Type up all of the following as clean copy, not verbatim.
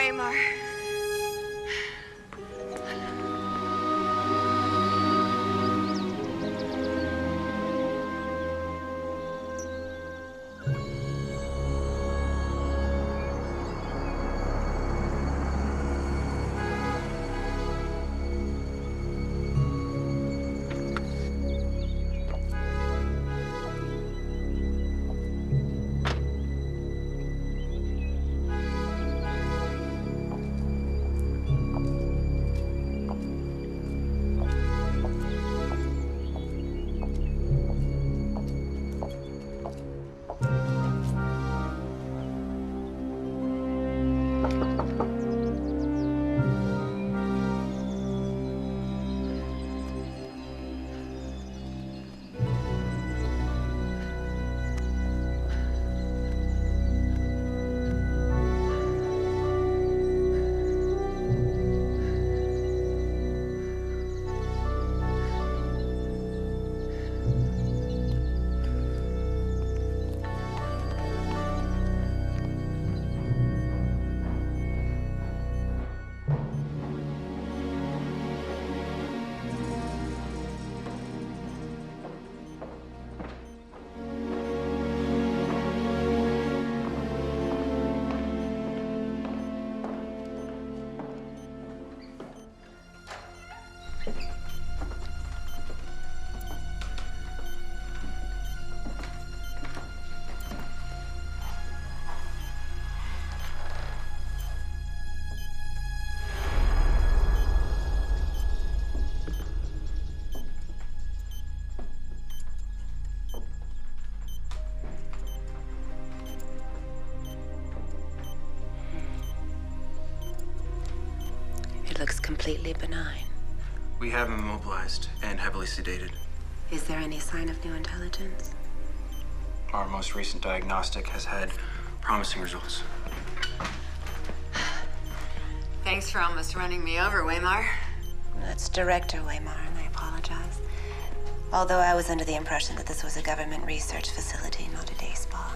Waymar. Looks completely benign. We have him immobilized and heavily sedated. Is there any sign of new intelligence? Our most recent diagnostic has had promising results. Thanks for almost running me over, Waymar. That's Director Waymar, and I apologize. Although I was under the impression that this was a government research facility, not a day spa.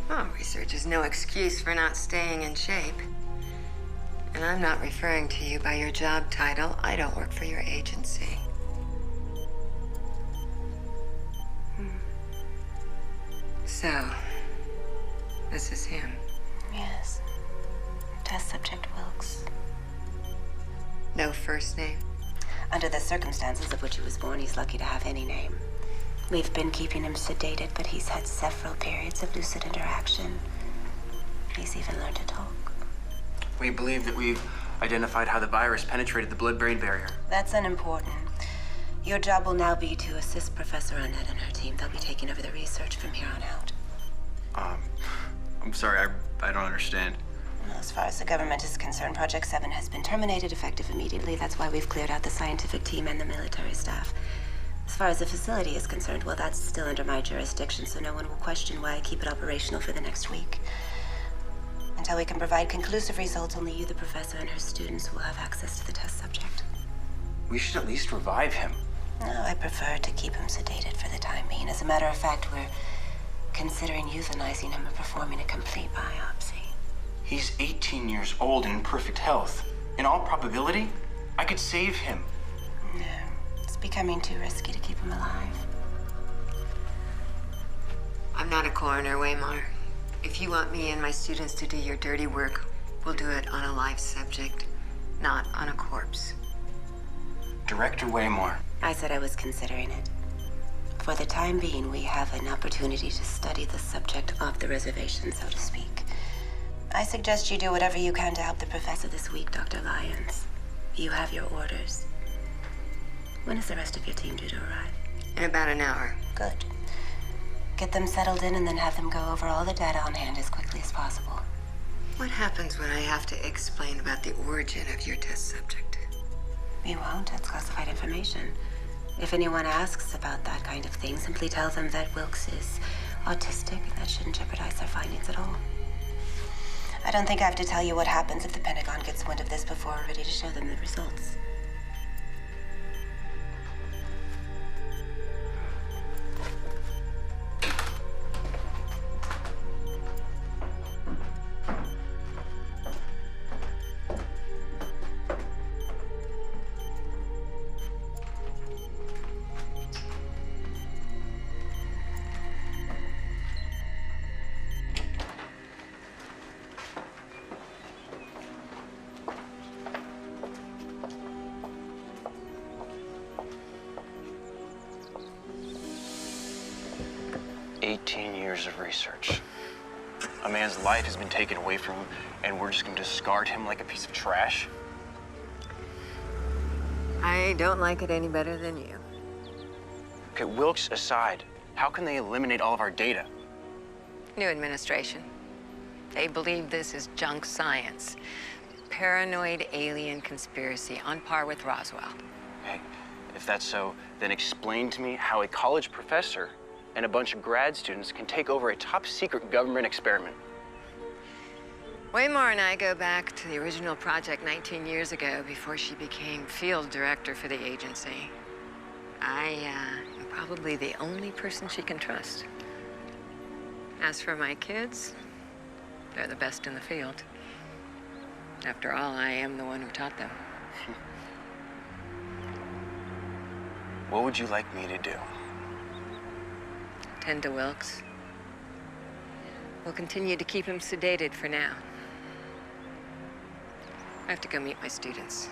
Well, research is no excuse for not staying in shape. And I'm not referring to you by your job title. I don't work for your agency. So, this is him. Yes. Test subject Wilks. No first name? Under the circumstances of which he was born, he's lucky to have any name. We've been keeping him sedated, but he's had several periods of lucid interaction. He's even learned to talk. We believe that we've identified how the virus penetrated the blood-brain barrier. That's unimportant. Your job will now be to assist Professor Annette and her team. They'll be taking over the research from here on out. I'm sorry, I don't understand. Well, as far as the government is concerned, Project 7 has been terminated effective immediately. That's why we've cleared out the scientific team and the military staff. As far as the facility is concerned, well, that's still under my jurisdiction, so no one will question why I keep it operational for the next week. Until we can provide conclusive results, only you, the professor, and her students will have access to the test subject. We should at least revive him. No, I prefer to keep him sedated for the time being. As a matter of fact, we're considering euthanizing him and performing a complete biopsy. He's 18 years old and in perfect health. In all probability, I could save him. No, it's becoming too risky to keep him alive. I'm not a coroner, Waymar. If you want me and my students to do your dirty work, we'll do it on a live subject, not on a corpse. Director Waymar. I said I was considering it. For the time being, we have an opportunity to study the subject off the reservation, so to speak. I suggest you do whatever you can to help the professor this week, Dr. Lyons. You have your orders. When is the rest of your team due to arrive? In about an hour. Good. Get them settled in and then have them go over all the data on hand as quickly as possible. What happens when I have to explain about the origin of your test subject? You won't. That's classified information. If anyone asks about that kind of thing, simply tell them that Wilks is autistic, and that shouldn't jeopardize their findings at all. I don't think I have to tell you what happens if the Pentagon gets wind of this before we're ready to show them the results. 18 years of research. A man's life has been taken away from him, and we're just gonna discard him like a piece of trash? I don't like it any better than you. Okay, Wilks aside, how can they eliminate all of our data? New administration. They believe this is junk science. Paranoid alien conspiracy on par with Roswell. Okay, if that's so, then explain to me how a college professor and a bunch of grad students can take over a top-secret government experiment. Waymore and I go back to the original project 19 years ago before she became field director for the agency. I am probably the only person she can trust. As for my kids, they're the best in the field. After all, I am the one who taught them. What would you like me to do? Tend to Wilks. We'll continue to keep him sedated for now. I have to go meet my students.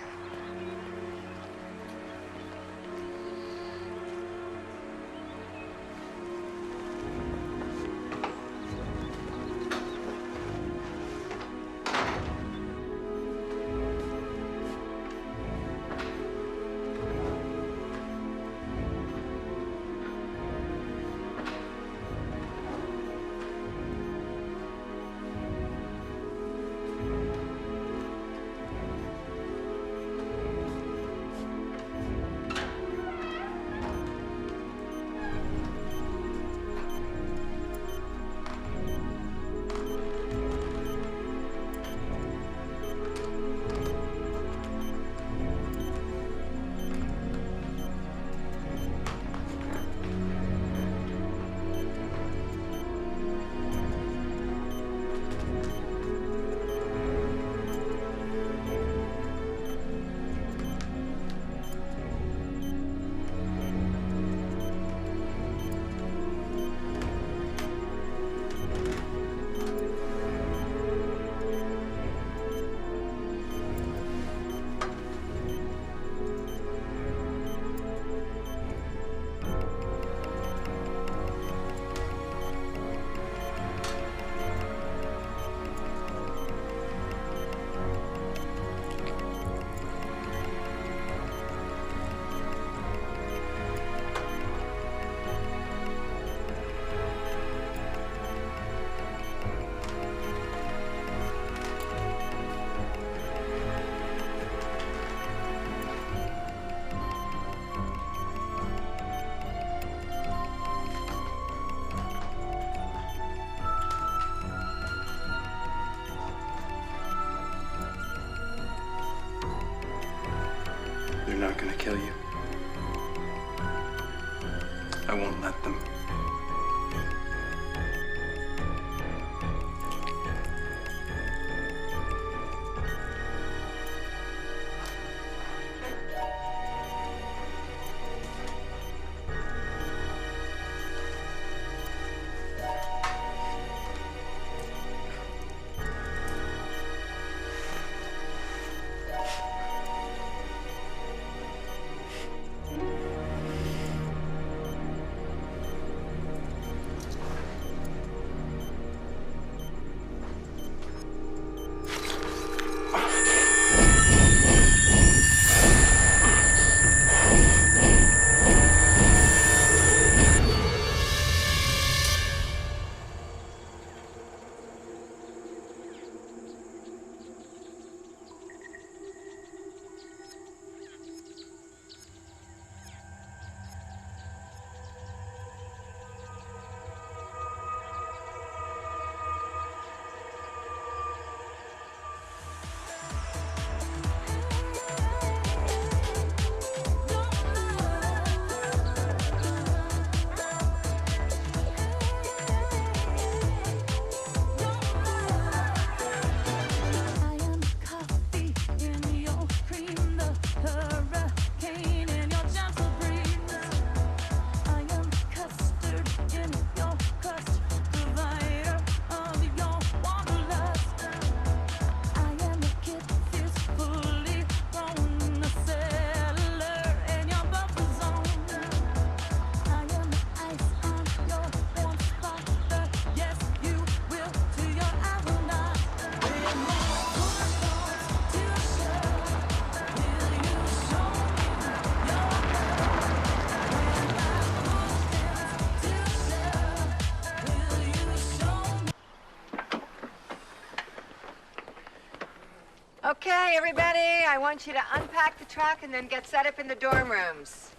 Okay, everybody, I want you to unpack the truck and then get set up in the dorm rooms.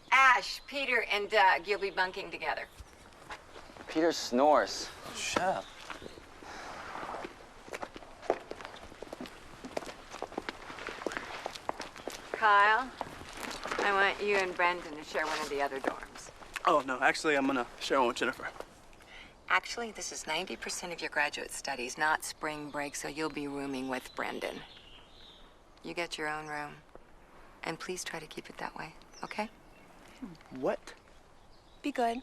Ash, Peter, and Doug, you'll be bunking together. Peter snores. Shut up. Kyle, I want you and Brendan to share one of the other dorms. Oh, no, actually, I'm gonna share one with Jennifer. Actually, this is 90% of your graduate studies, not spring break, so you'll be rooming with Brendan. You get your own room. And please try to keep it that way, okay? What? Be good.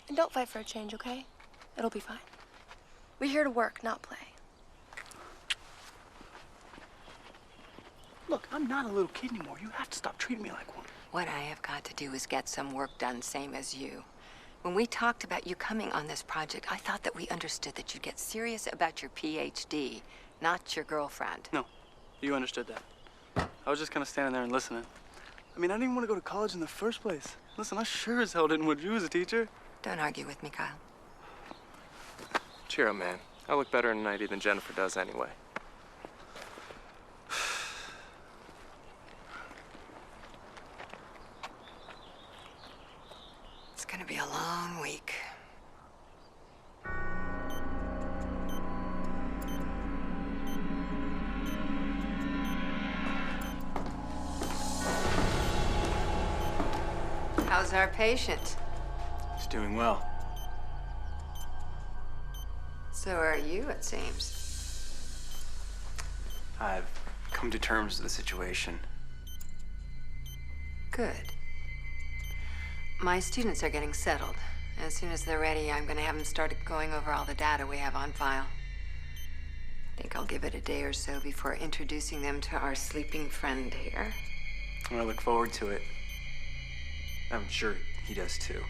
And don't fight for a change, okay? It'll be fine. We're here to work, not play. Look, I'm not a little kid anymore. You have to stop treating me like one. What I have got to do is get some work done, same as you. When we talked about you coming on this project, I thought that we understood that you'd get serious about your PhD, not your girlfriend. No, you understood that. I was just kind of standing there and listening. I mean, I didn't even want to go to college in the first place. Listen, I sure as hell didn't want you as a teacher. Don't argue with me, Kyle. Cheer up, man. I look better in 90 than Jennifer does anyway. It's gonna be a long week. How's our patient? He's doing well. So are you, it seems. I've come to terms with the situation. Good. My students are getting settled. As soon as they're ready, I'm gonna have them start going over all the data we have on file. I think I'll give it a day or so before introducing them to our sleeping friend here. I look forward to it. I'm sure he does too.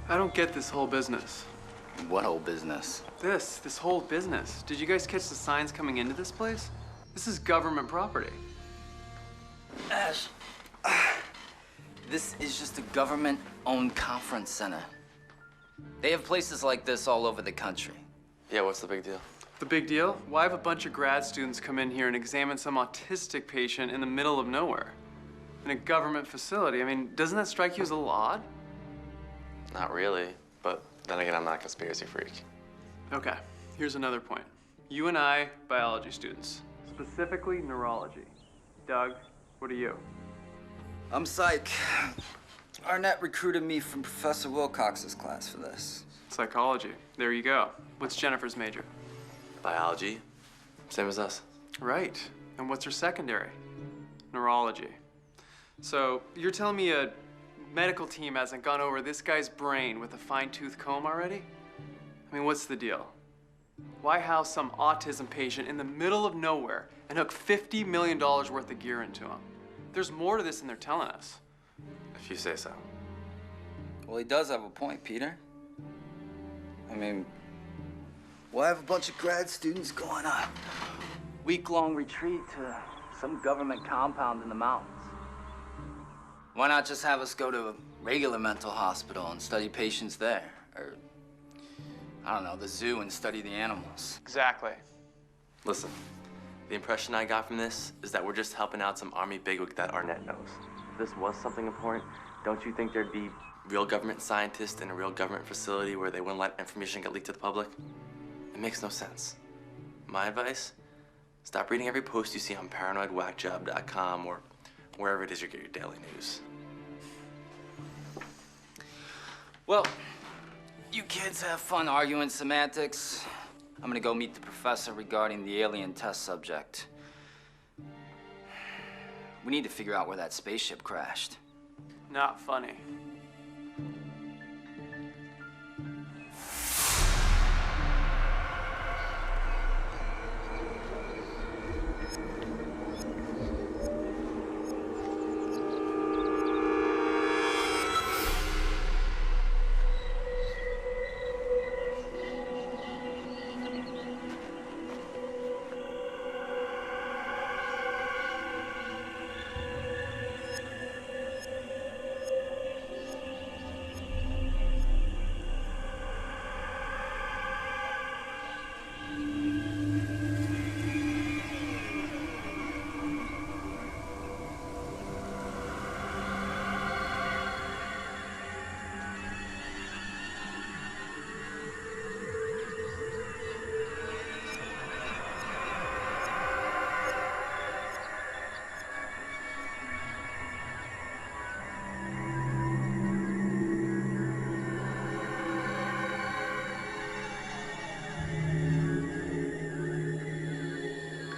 I don't get this whole business. What whole business? This whole business. Did you guys catch the signs coming into this place? This is government property. Ash, this is just a government-owned conference center. They have places like this all over the country. Yeah, what's the big deal? The big deal? Why have a bunch of grad students come in here and examine some autistic patient in the middle of nowhere? In a government facility? I mean, doesn't that strike you as a little odd? Not really, but then again, I'm not a conspiracy freak. Okay, here's another point. You and I, biology students, specifically neurology. Doug, what are you? I'm psych. Arnett recruited me from Professor Wilcox's class for this. Psychology. There you go. What's Jennifer's major? Biology, same as us. Right. And what's her secondary? Neurology. So you're telling me a medical team hasn't gone over this guy's brain with a fine-tooth comb already? I mean, what's the deal? Why house some autism patient in the middle of nowhere and hook $50 million worth of gear into him? There's more to this than they're telling us. If you say so. Well, he does have a point, Peter. I mean, why have a bunch of grad students going on a week-long retreat to some government compound in the mountains? Why not just have us go to a regular mental hospital and study patients there? Or, I don't know, the zoo and study the animals? Exactly. Listen, the impression I got from this is that we're just helping out some army bigwig that Arnett knows. If this was something important, don't you think there'd be real government scientists in a real government facility where they wouldn't let information get leaked to the public? It makes no sense. My advice? Stop reading every post you see on paranoidwhackjob.com or wherever it is you get your daily news. Well, you kids have fun arguing semantics. I'm gonna go meet the professor regarding the alien test subject. We need to figure out where that spaceship crashed. Not funny.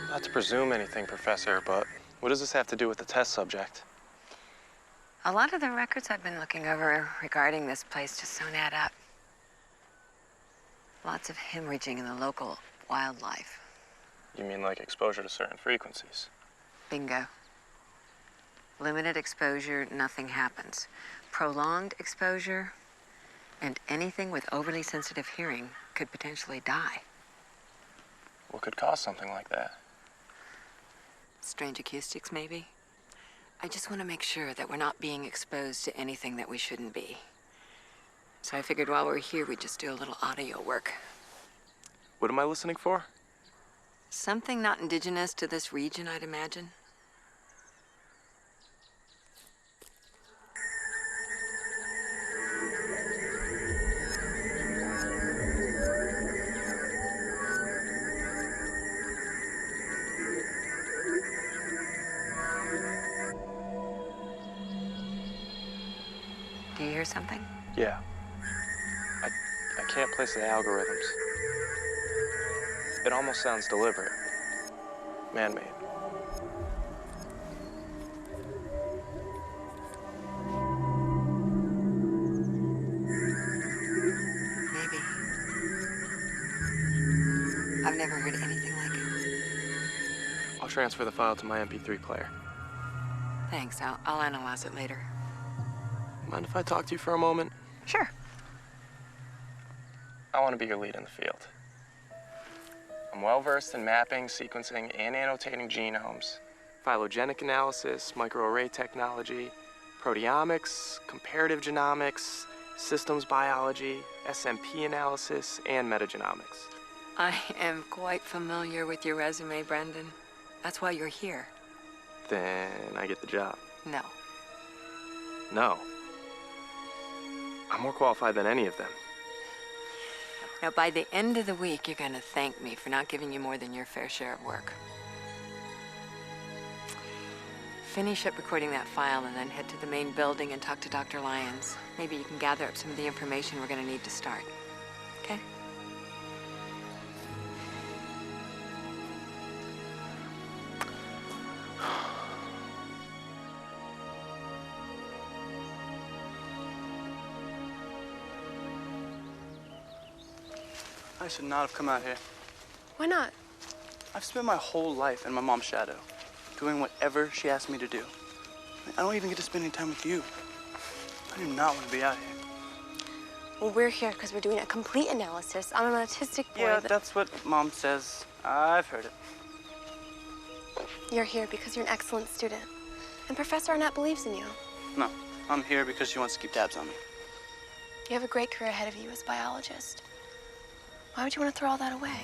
Not to presume anything, Professor, but what does this have to do with the test subject? A lot of the records I've been looking over regarding this place just don't add up. Lots of hemorrhaging in the local wildlife. You mean like exposure to certain frequencies? Bingo. Limited exposure, nothing happens. Prolonged exposure, and anything with overly sensitive hearing could potentially die. What could cause something like that? Strange acoustics, maybe? I just want to make sure that we're not being exposed to anything that we shouldn't be. So I figured while we're here, we'd just do a little audio work. What am I listening for? Something not indigenous to this region, I'd imagine. Do you hear something? Yeah. I can't place the algorithms. It almost sounds deliberate. Man-made. Maybe. I've never heard anything like it. I'll transfer the file to my MP3 player. Thanks, I'll analyze it later. Mind if I talk to you for a moment? Sure. I want to be your lead in the field. I'm well-versed in mapping, sequencing, and annotating genomes, phylogenetic analysis, microarray technology, proteomics, comparative genomics, systems biology, SMP analysis, and metagenomics. I am quite familiar with your resume, Brendan. That's why you're here. Then I get the job. No. No. I'm more qualified than any of them. Now, by the end of the week, you're gonna thank me for not giving you more than your fair share of work. Finish up recording that file and then head to the main building and talk to Dr. Lyons. Maybe you can gather up some of the information we're gonna need to start. Okay? I should not have come out here. Why not? I've spent my whole life in my mom's shadow, doing whatever she asked me to do. I don't even get to spend any time with you. I do not want to be out here. Well, we're here because we're doing a complete analysis on an autistic boy. Yeah, that's what Mom says. I've heard it. You're here because you're an excellent student. And Professor Arnett believes in you. No, I'm here because she wants to keep tabs on me. You have a great career ahead of you as a biologist. Why would you want to throw all that away?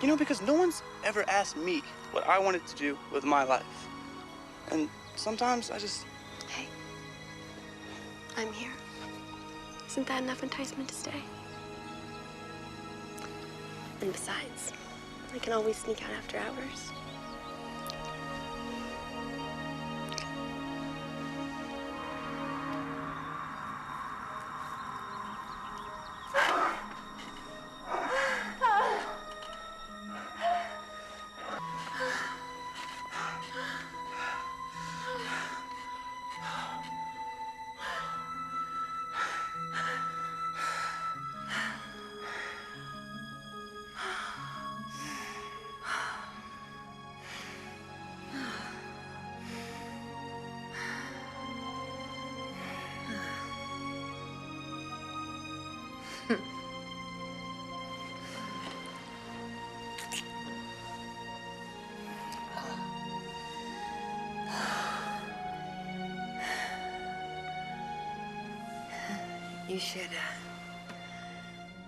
You know, because no one's ever asked me what I wanted to do with my life. And sometimes I just... Hey, I'm here. Isn't that enough enticement to stay? And besides, I can always sneak out after hours.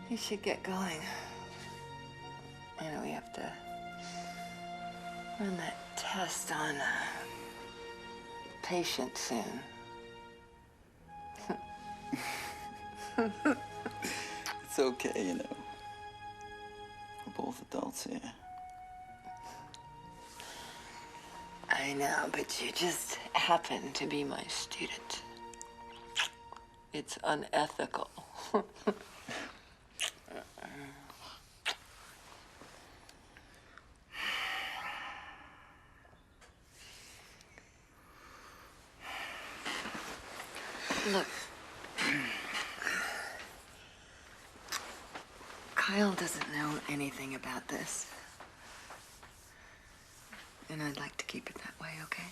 You should get going. You know, we have to run that test on a patient soon. It's okay, you know. We're both adults here. I know, but you just happen to be my student. It's unethical. Look, Kyle doesn't know anything about this. And I'd like to keep it that way, okay?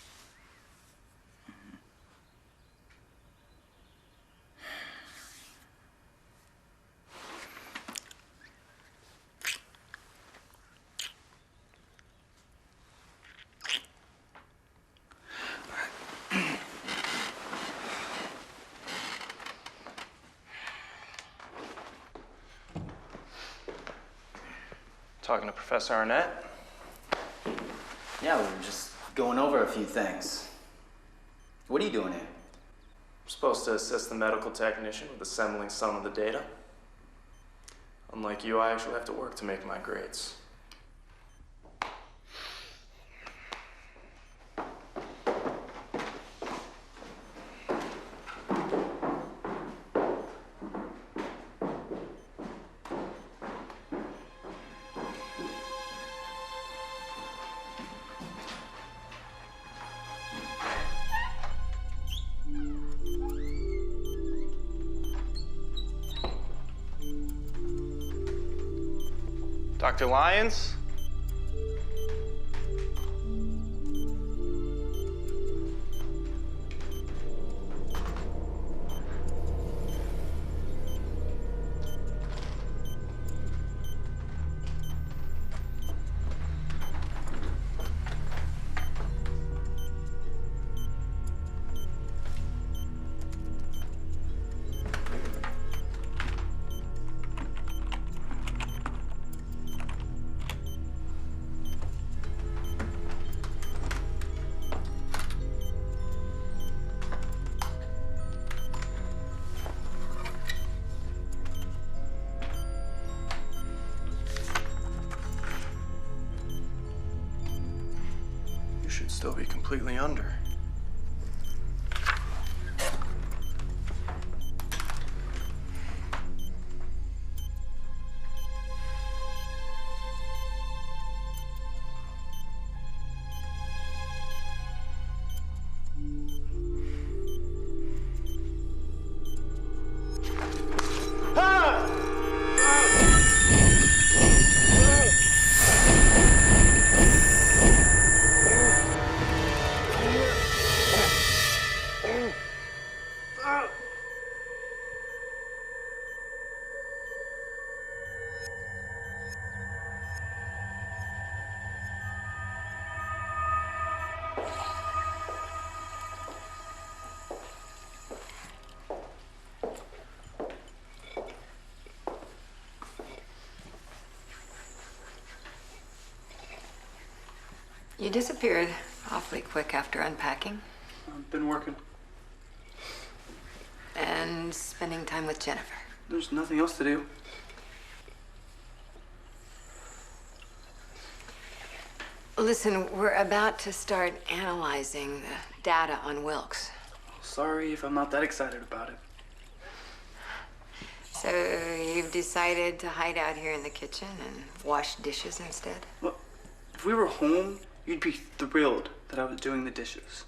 Talking to Professor Arnett? Yeah, we were just going over a few things. What are you doing here? I'm supposed to assist the medical technician with assembling some of the data. Unlike you, I actually have to work to make my grades. Dr. Lyons? Should still be completely under. You disappeared awfully quick after unpacking. I've been working. And spending time with Jennifer. There's nothing else to do. Listen, we're about to start analyzing the data on Wilks. Sorry if I'm not that excited about it. So you've decided to hide out here in the kitchen and wash dishes instead? Well, if we were home, you'd be thrilled that I was doing the dishes.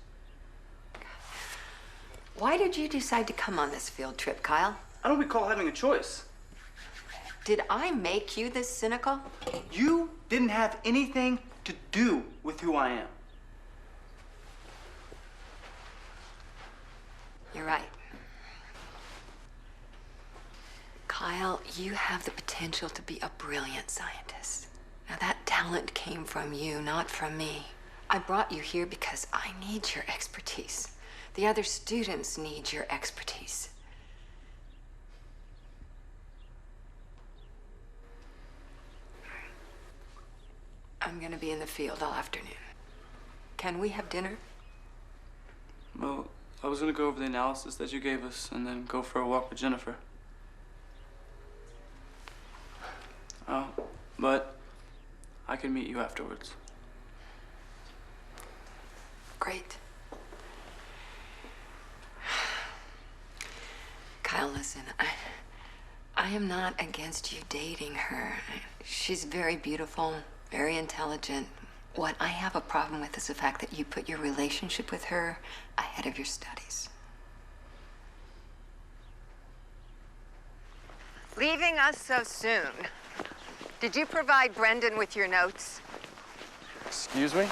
Why did you decide to come on this field trip, Kyle? I don't recall having a choice. Did I make you this cynical? You didn't have anything to do with who I am. You're right. Kyle, you have the potential to be a brilliant scientist. Now, that talent came from you, not from me. I brought you here because I need your expertise. The other students need your expertise. I'm gonna be in the field all afternoon. Can we have dinner? Well, I was gonna go over the analysis that you gave us and then go for a walk with Jennifer. Oh, but I can meet you afterwards. Great. Kyle, listen, I am not against you dating her. She's very beautiful, very intelligent. What I have a problem with is the fact that you put your relationship with her ahead of your studies. Leaving us so soon. Did you provide Brendan with your notes? Excuse me?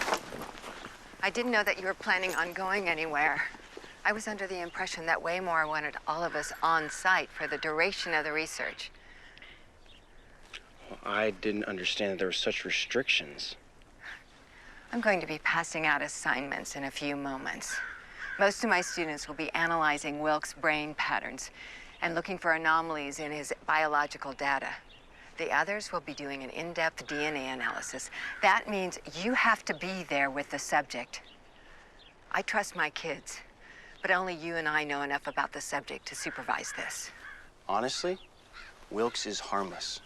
I didn't know that you were planning on going anywhere. I was under the impression that Waymore wanted all of us on site for the duration of the research. Well, I didn't understand that there were such restrictions. I'm going to be passing out assignments in a few moments. Most of my students will be analyzing Wilks' brain patterns and looking for anomalies in his biological data. The others will be doing an in-depth DNA analysis. That means you have to be there with the subject. I trust my kids, but only you and I know enough about the subject to supervise this. Honestly, Wilks is harmless.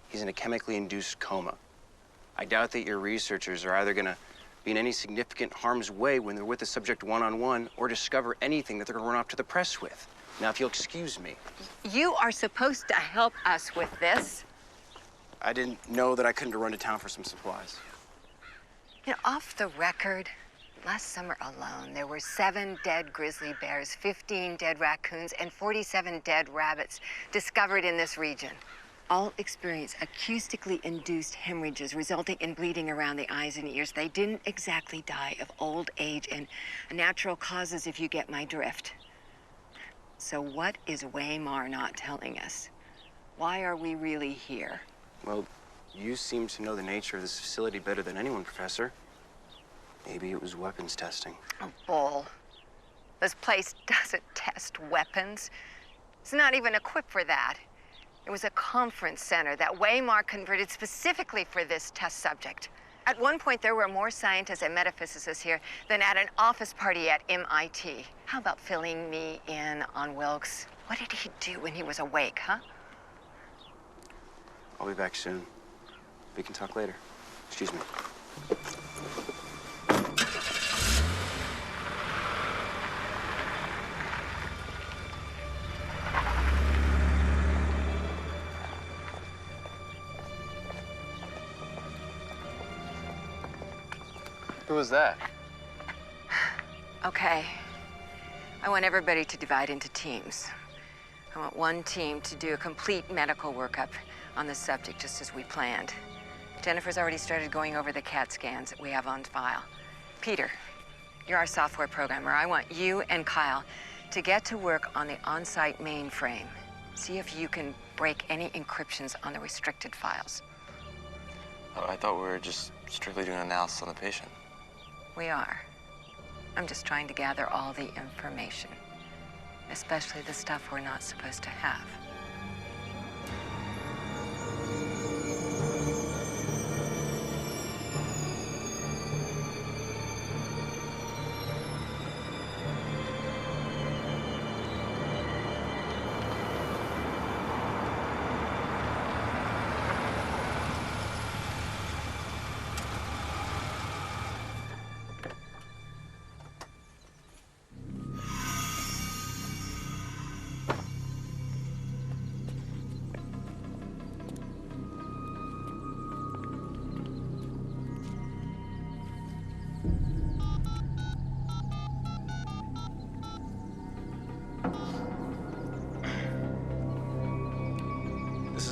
He's in a chemically induced coma. I doubt that your researchers are either gonna be in any significant harm's way when they're with the subject one-on-one or discover anything that they're gonna run off to the press with. Now, if you'll excuse me. You are supposed to help us with this. I didn't know that I couldn't run to town for some supplies. You know, off the record, last summer alone, there were 7 dead grizzly bears, 15 dead raccoons, and 47 dead rabbits discovered in this region. All experienced acoustically induced hemorrhages resulting in bleeding around the eyes and ears. They didn't exactly die of old age and natural causes, if you get my drift. So what is Waymar not telling us? Why are we really here? Well, you seem to know the nature of this facility better than anyone, Professor. Maybe it was weapons testing. Oh, bull. This place doesn't test weapons. It's not even equipped for that. It was a conference center that Waymar converted specifically for this test subject. At one point, there were more scientists and metaphysicists here than at an office party at MIT. How about filling me in on Wilks? What did he do when he was awake, huh? I'll be back soon. We can talk later. Excuse me. Who was that? Okay. I want everybody to divide into teams. I want one team to do a complete medical workup on the subject, just as we planned. Jennifer's already started going over the CAT scans that we have on file. Peter, you're our software programmer. I want you and Kyle to get to work on the on-site mainframe. See if you can break any encryptions on the restricted files. Oh, I thought we were just strictly doing analysis on the patient. We are. I'm just trying to gather all the information, especially the stuff we're not supposed to have.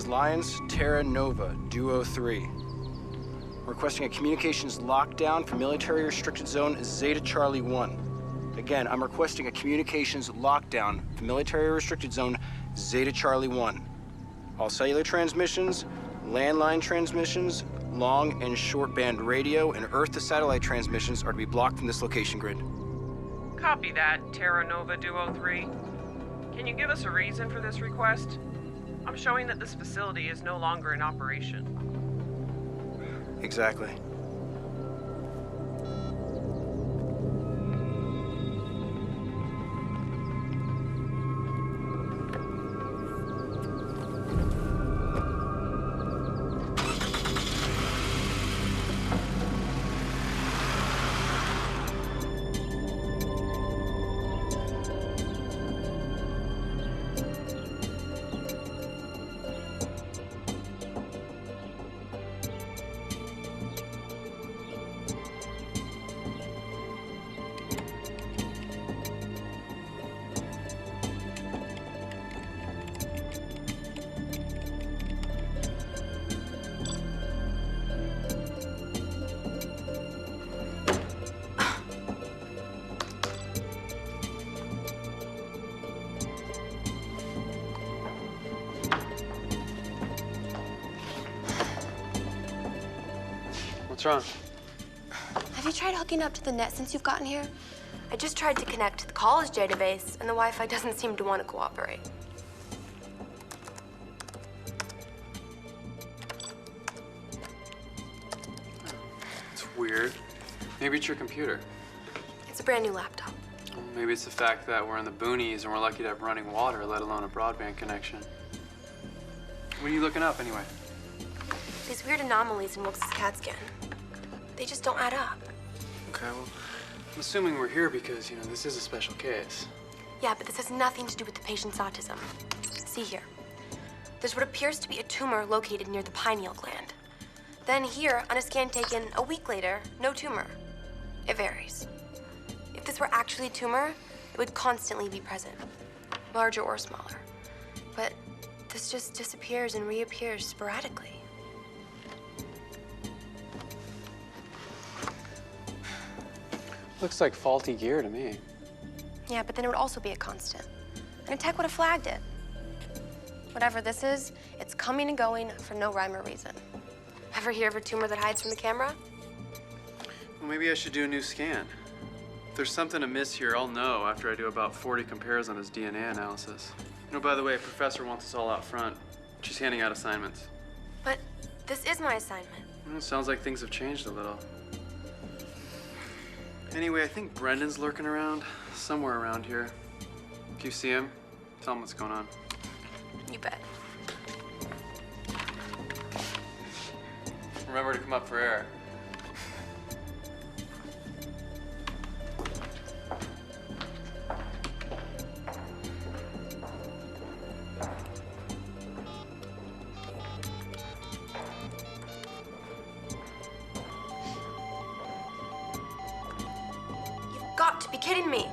Lions, Terra Nova, Duo 3. Requesting a communications lockdown for military restricted zone Zeta Charlie 1. Again, I'm requesting a communications lockdown for military restricted zone Zeta Charlie 1. All cellular transmissions, landline transmissions, long and short band radio, and Earth to satellite transmissions are to be blocked from this location grid. Copy that, Terra Nova Duo 3. Can you give us a reason for this request? I'm showing that this facility is no longer in operation. Exactly. What's wrong? Have you tried hooking up to the net since you've gotten here? I just tried to connect to the college database, and the Wi-Fi doesn't seem to want to cooperate. It's weird. Maybe it's your computer. It's a brand new laptop. Or maybe it's the fact that we're in the boonies and we're lucky to have running water, let alone a broadband connection. What are you looking up, anyway? These weird anomalies in Wilks' CAT scan. They just don't add up. Okay, well, I'm assuming we're here because, this is a special case. Yeah, but this has nothing to do with the patient's autism. See here. There's what appears to be a tumor located near the pineal gland. Then here, on a scan taken a week later, no tumor. It varies. If this were actually a tumor, it would constantly be present, larger or smaller. But this just disappears and reappears sporadically. Looks like faulty gear to me. Yeah, but then it would also be a constant. And a tech would have flagged it. Whatever this is, it's coming and going for no rhyme or reason. Ever hear of a tumor that hides from the camera? Well, maybe I should do a new scan. If there's something amiss here, I'll know after I do about 40 compares on his DNA analysis. By the way, a professor wants us all out front. She's handing out assignments. But this is my assignment. Well, it sounds like things have changed a little. Anyway, I think Brendan's lurking around, somewhere around here. If you see him, tell him what's going on. You bet. Remember to come up for air. Got to be kidding me.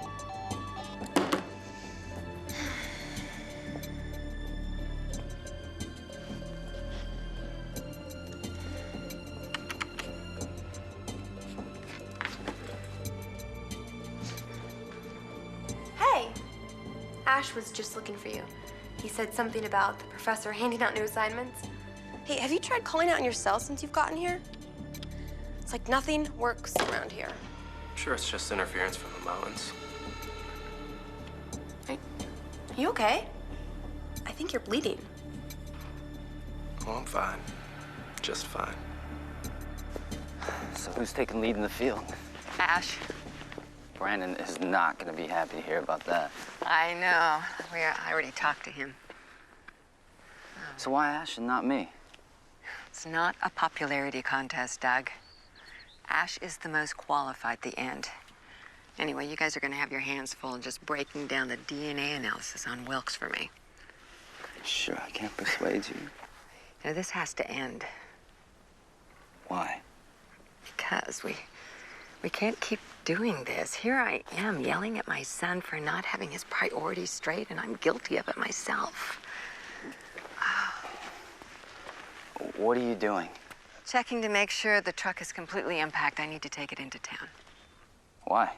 Hey, Ash was just looking for you. He said something about the professor handing out new assignments. Hey, have you tried calling out on your cell since you've gotten here? It's like nothing works around here. I'm sure it's just interference from the mountains. Are you okay? I think you're bleeding. Oh, I'm fine. Just fine. So who's taking lead in the field? Ash. Brandon is not going to be happy to hear about that. I know. I already talked to him. So why Ash and not me? It's not a popularity contest, Doug. Ash is the most qualified at the end. Anyway, you guys are going to have your hands full just breaking down the DNA analysis on Wilks for me. Sure, I can't persuade you. This has to end. Why? Because we can't keep doing this. Here I am yelling at my son for not having his priorities straight, and I'm guilty of it myself. What are you doing? Checking to make sure the truck is completely unpacked. I need to take it into town. Why?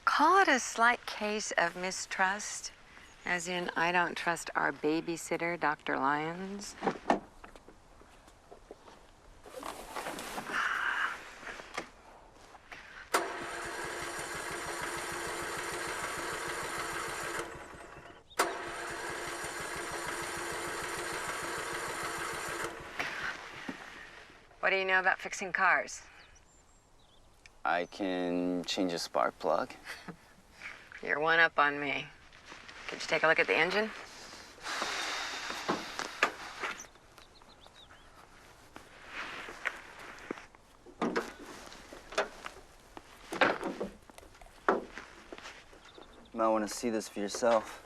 Call it a slight case of mistrust. As in, I don't trust our babysitter, Dr. Lyons. What do you know about fixing cars? I can change a spark plug. You're one up on me. Could you take a look at the engine? You might want to see this for yourself.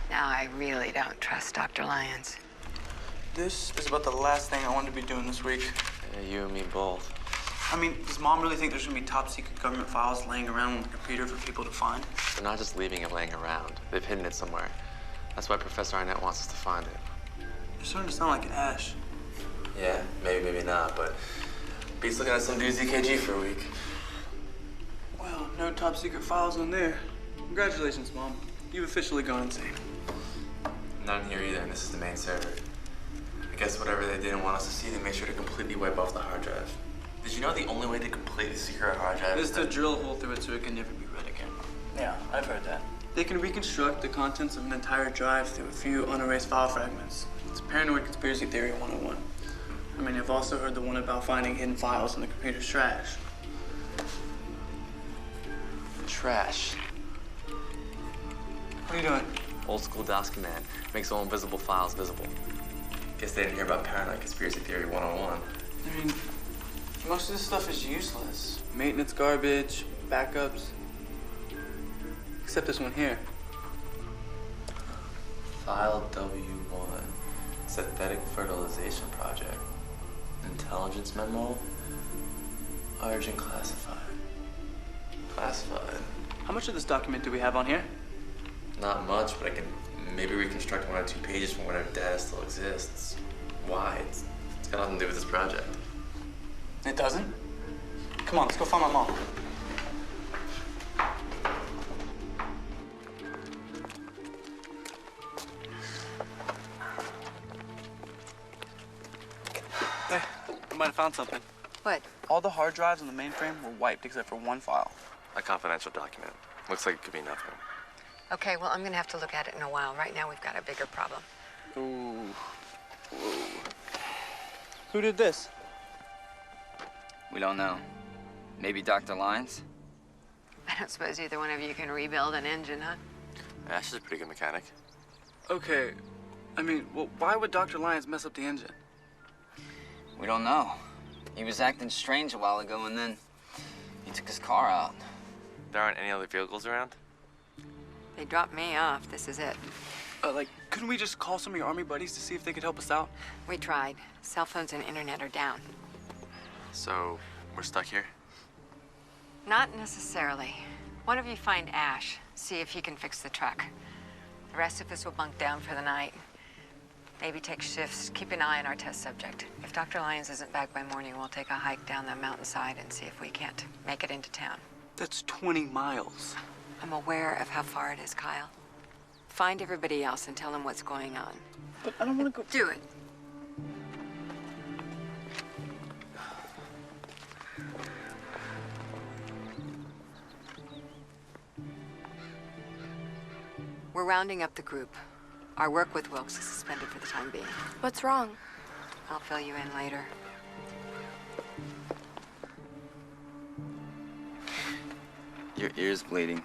Now I really don't trust Dr. Lyons. This is about the last thing I wanted to be doing this week. Yeah, you and me both. I mean, does Mom really think there's gonna be top secret government files laying around on the computer for people to find? They're not just leaving it laying around. They've hidden it somewhere. That's why Professor Arnett wants us to find it. You're starting to sound like an Ash. Yeah, maybe not, but beats looking at some dude's EKG for a week. Well, no top secret files on there. Congratulations, Mom. You've officially gone insane. Not in here either, and this is the main server. I guess whatever they didn't want us to see, they made sure to completely wipe off the hard drive. Did you know the only way to completely secure a hard drive is to drill a hole through it so it can never be read again? Yeah, I've heard that. They can reconstruct the contents of an entire drive through a few unerased file fragments. It's paranoid conspiracy theory 101. I mean, I've also heard the one about finding hidden files in the computer's trash. Trash. What are you doing? Old school DOS command. Makes all invisible files visible. Guess they didn't hear about paranoid conspiracy theory 101. I mean, most of this stuff is useless. Maintenance garbage, backups. Except this one here. File W1. Synthetic fertilization project. Intelligence memo. Origin classified. Classified. How much of this document do we have on here? Not much, but I can maybe reconstruct 1 or 2 pages from whatever data still exists. Why? It's got nothing to do with this project. It doesn't? Come on, let's go find my mom. Hey, I might have found something. What? All the hard drives on the mainframe were wiped except for one file. A confidential document. Looks like it could be nothing. Okay, well, I'm gonna have to look at it in a while. Right now, we've got a bigger problem. Ooh. Whoa. Who did this? We don't know. Maybe Dr. Lyons? I don't suppose either one of you can rebuild an engine, huh? Ash is a pretty good mechanic. Okay. I mean, well, why would Dr. Lyons mess up the engine? We don't know. He was acting strange a while ago, and then he took his car out. There aren't any other vehicles around? They dropped me off. This is it. Couldn't we just call some of your army buddies to see if they could help us out? We tried. Cell phones and internet are down. So, we're stuck here? Not necessarily. One of you find Ash. See if he can fix the truck. The rest of us will bunk down for the night. Maybe take shifts. Keep an eye on our test subject. If Dr. Lyons isn't back by morning, we'll take a hike down that mountainside and see if we can't make it into town. That's 20 miles. I'm aware of how far it is, Kyle. Find everybody else and tell them what's going on. But I don't want to go. Do it. We're rounding up the group. Our work with Wilks is suspended for the time being. What's wrong? I'll fill you in later. Your ear's bleeding.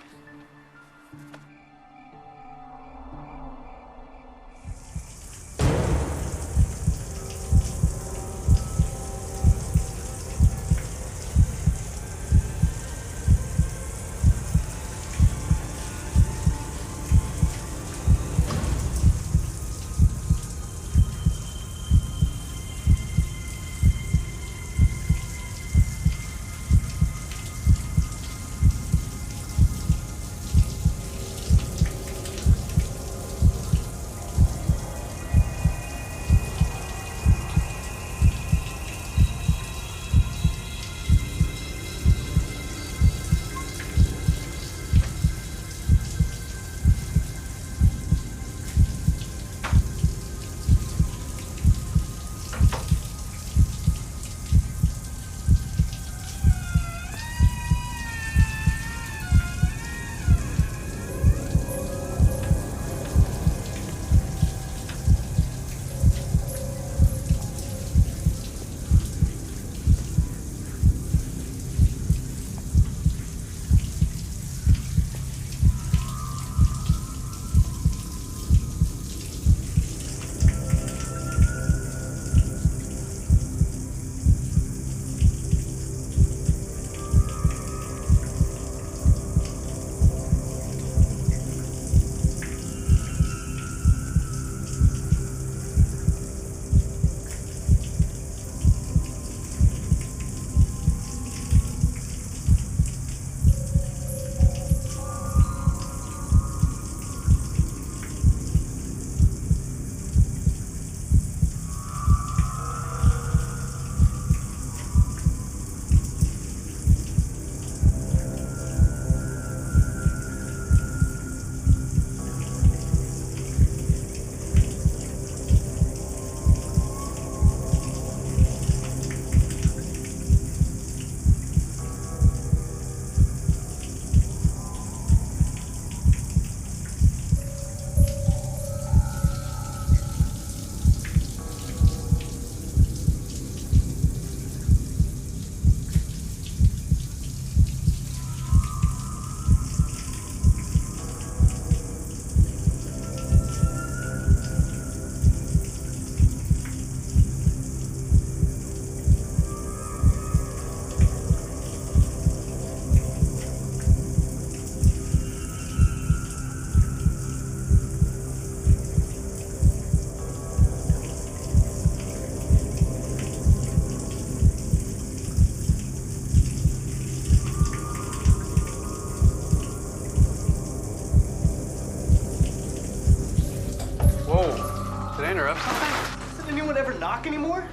knock anymore?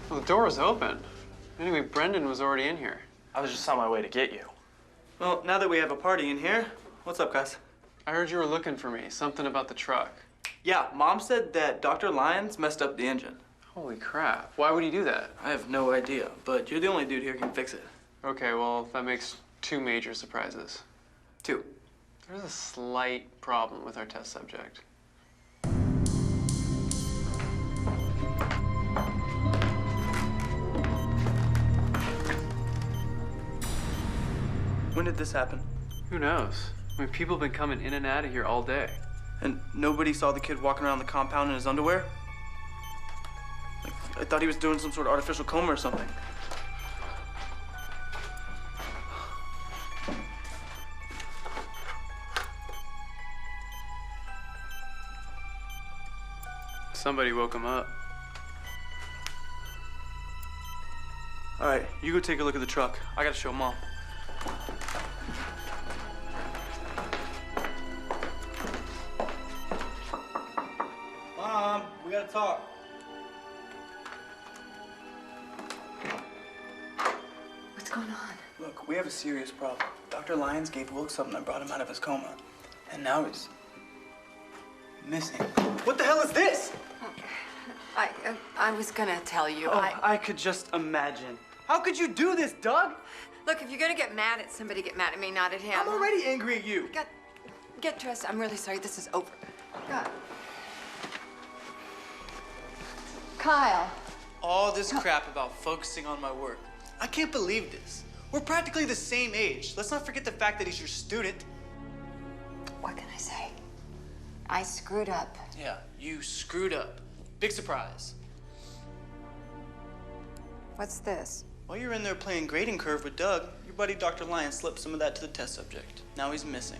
Well, the door was open. Anyway, Brendan was already in here. I was just on my way to get you. Well, now that we have a party in here, what's up, guys? I heard you were looking for me. Something about the truck. Yeah, Mom said that Dr. Lyons messed up the engine. Holy crap. Why would he do that? I have no idea, but you're the only dude here who can fix it. Okay, well, that makes 2 major surprises. 2. There's a slight problem with our test subject. When did this happen? Who knows? I mean, people have been coming in and out of here all day. And nobody saw the kid walking around the compound in his underwear? Like, I thought he was doing some sort of artificial coma or something. Somebody woke him up. All right, you go take a look at the truck. I gotta show Mom. Mom, we gotta talk. What's going on? Look, we have a serious problem. Dr. Lyons gave Wilks something that brought him out of his coma. And now he's missing. What the hell is this? I was gonna tell you. Oh, I could just imagine. How could you do this, Doug? Look, if you're gonna get mad at somebody, get mad at me, not at him. I'm already angry at you. Get dressed. I'm really sorry. This is over. God. Kyle. All this crap about focusing on my work. I can't believe this. We're practically the same age. Let's not forget the fact that he's your student. What can I say? I screwed up. Yeah, you screwed up. Big surprise. What's this? While you're in there playing grading curve with Doug, your buddy Dr. Lyons slipped some of that to the test subject. Now he's missing.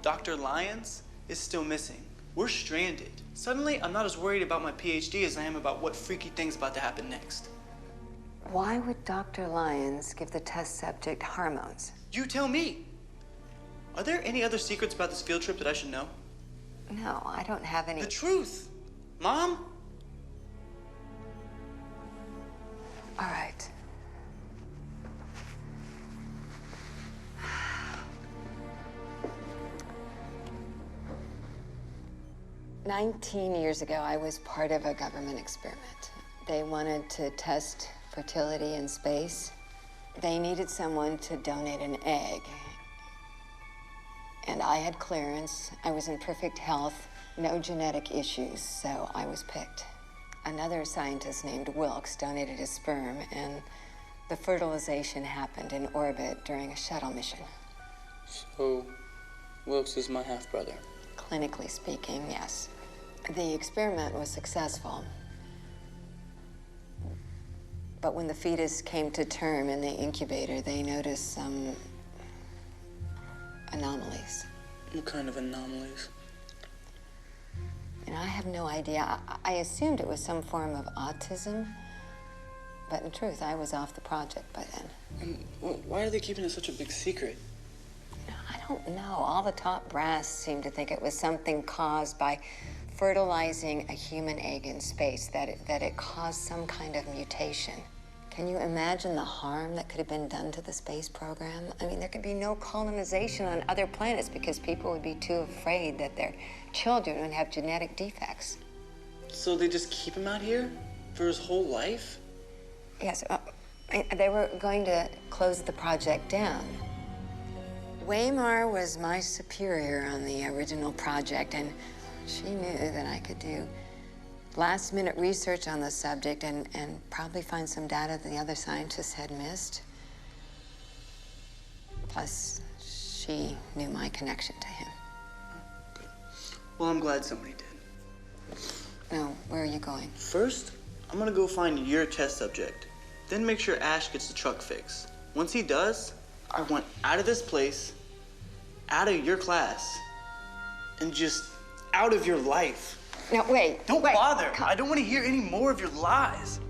Dr. Lyons is still missing. We're stranded. Suddenly, I'm not as worried about my PhD as I am about what freaky thing's about to happen next. Why would Dr. Lyons give the test subject hormones? You tell me. Are there any other secrets about this field trip that I should know? No, I don't have any. The truth. Mom? All right. "19 years ago, I was part of a government experiment. They wanted to test fertility in space. They needed someone to donate an egg. And I had clearance. I was in perfect health, no genetic issues, so I was picked. Another scientist named Wilks donated his sperm, and the fertilization happened in orbit during a shuttle mission. So, Wilks is my half-brother. Clinically speaking, yes. The experiment was successful. But when the fetus came to term in the incubator, they noticed some anomalies. What kind of anomalies? And I have no idea. I assumed it was some form of autism, but in truth, I was off the project by then. And why are they keeping it such a big secret? I don't know. All the top brass seem to think it was something caused by fertilizing a human egg in space, that it caused some kind of mutation. Can you imagine the harm that could have been done to the space program? I mean, there could be no colonization on other planets because people would be too afraid that their children would have genetic defects. So they just keep him out here for his whole life? Yes, they were going to close the project down. Waymar was my superior on the original project, and she knew that I could do last-minute research on the subject and probably find some data that the other scientists had missed. Plus, she knew my connection to him. Good. Well, I'm glad somebody did. Now, where are you going? First, I'm gonna go find your test subject. Then make sure Ash gets the truck fixed. Once he does, I want out of this place, out of your class, and just out of your life. Now, wait. Don't bother. I don't want to hear any more of your lies.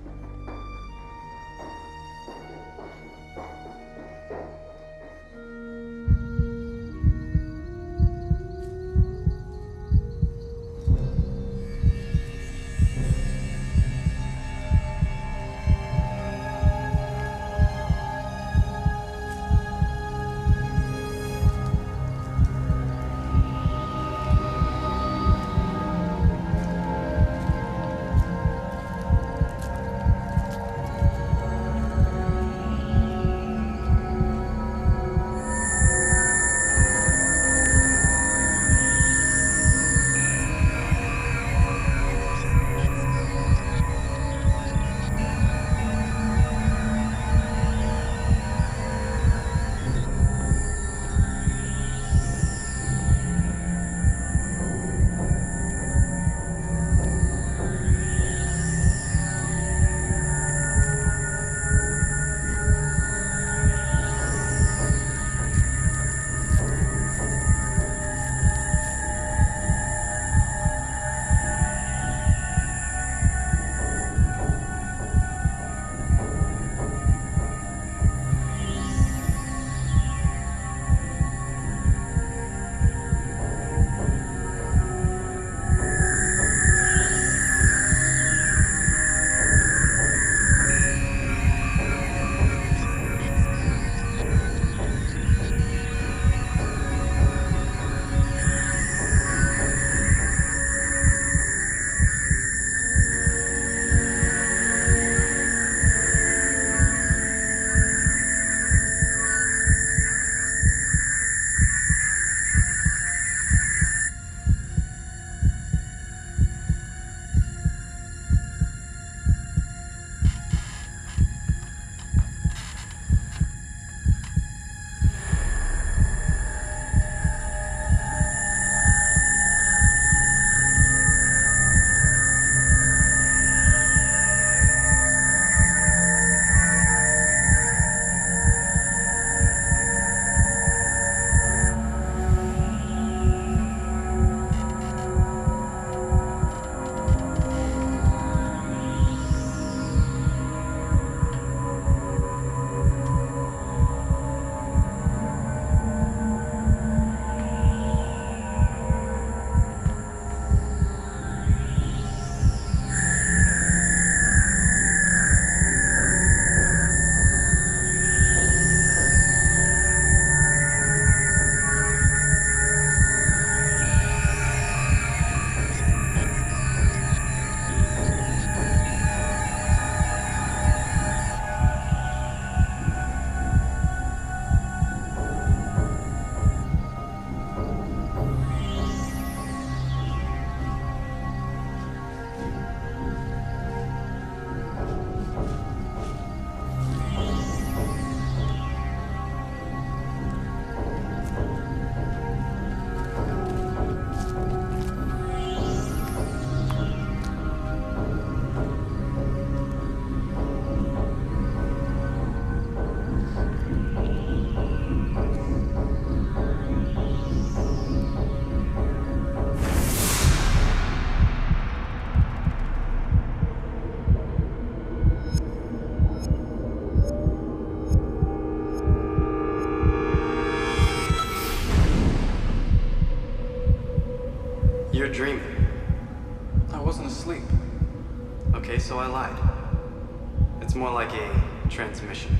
more like a transmission.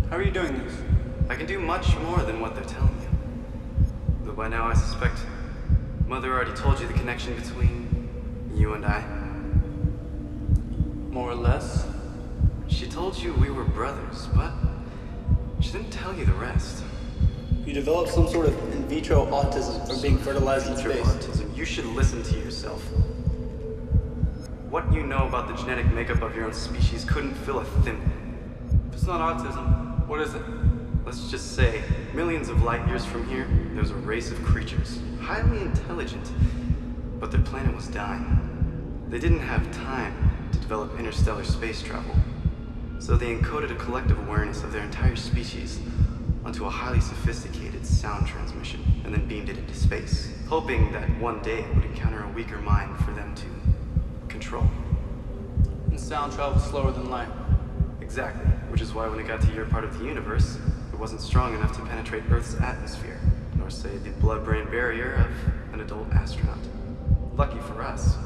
How are you doing this? I can do much more than what they're telling you. Though by now I suspect Mother already told you the connection between you and I. More or less? She told you we were brothers, but she didn't tell you the rest. You developed some sort of in vitro autism from being fertilized in space. Autism. You should listen to yourself. What you know about the genetic makeup of your own species couldn't fill a thimble. If it's not autism, what is it? Let's just say, millions of light years from here, there's a race of creatures, highly intelligent, but their planet was dying. They didn't have time to develop interstellar space travel, so they encoded a collective awareness of their entire species onto a highly sophisticated sound transmission, and then beamed it into space, hoping that one day it would encounter a weaker mind for them to control. And sound travels slower than light. Exactly, which is why when it got to your part of the universe, it wasn't strong enough to penetrate Earth's atmosphere, nor say the blood-brain barrier of an adult astronaut. Lucky for us,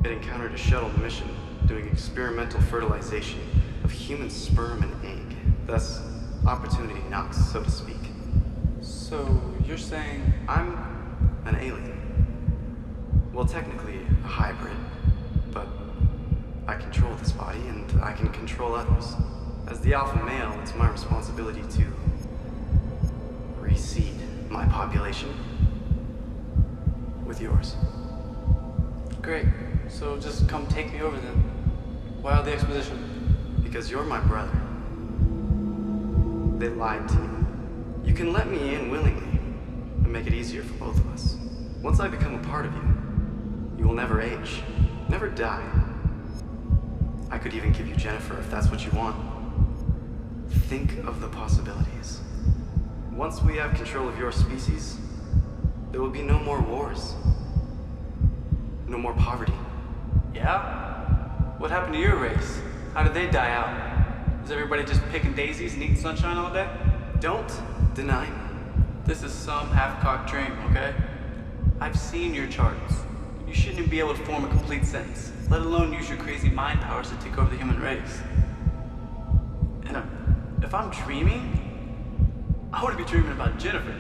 it encountered a shuttle mission doing experimental fertilization of human sperm and egg, thus opportunity knocks, so to speak. So, you're saying... I'm an alien. Well, technically a hybrid, but I control this body and I can control others. As the alpha male, it's my responsibility to reseed my population with yours. Great. So just come take me over then. Why all the exposition? Because you're my brother. They lied to you. You can let me in willingly and make it easier for both of us. Once I become a part of you, you will never age, never die. I could even give you Jennifer if that's what you want. Think of the possibilities. Once we have control of your species, there will be no more wars. No more poverty. Yeah? What happened to your race? How did they die out? Is everybody just picking daisies and eating sunshine all day? Don't deny me. This is some half-cocked dream, okay? I've seen your charts. You shouldn't even be able to form a complete sentence, let alone use your crazy mind powers to take over the human race. And if I'm dreaming, I want to be dreaming about Jennifer.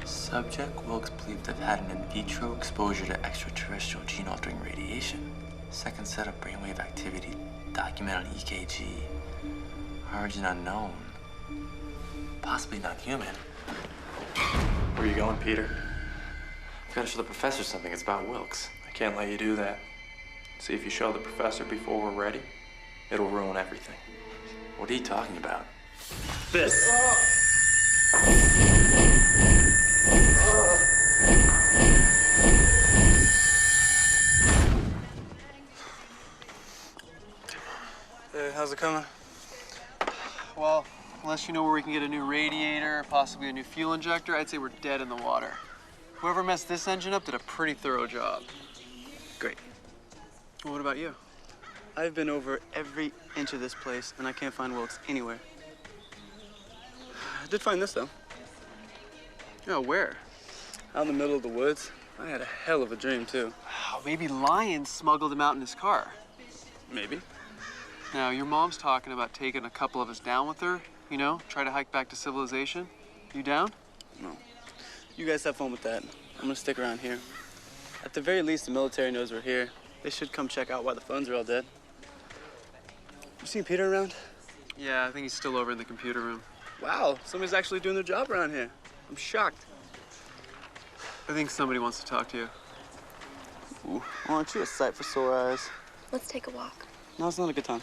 Subject Wilks believed to have had an in vitro exposure to extraterrestrial gene-altering radiation. Second set of brainwave activity documented on EKG. Origin unknown. Possibly not human. Where are you going, Peter? I've got to show the professor something. It's about Wilks. I can't let you do that. See, if you show the professor before we're ready, it'll ruin everything. What are you talking about? This. Hey, how's it coming? Well, unless you know where we can get a new radiator, possibly a new fuel injector, I'd say we're dead in the water. Whoever messed this engine up did a pretty thorough job. Great. Well, what about you? I've been over every inch of this place, and I can't find Wilks anywhere. I did find this, though. Yeah, where? Out in the middle of the woods. I had a hell of a dream, too. Oh, maybe lions smuggled him out in his car. Maybe. Now, your mom's talking about taking a couple of us down with her, you know, try to hike back to civilization. You down? No. You guys have fun with that. I'm gonna stick around here. At the very least, the military knows we're here. They should come check out why the phones are all dead. You seen Peter around? Yeah, I think he's still over in the computer room. Wow, somebody's actually doing their job around here. I'm shocked. I think somebody wants to talk to you. Ooh, aren't you a sight for sore eyes? Let's take a walk. Now's not a good time.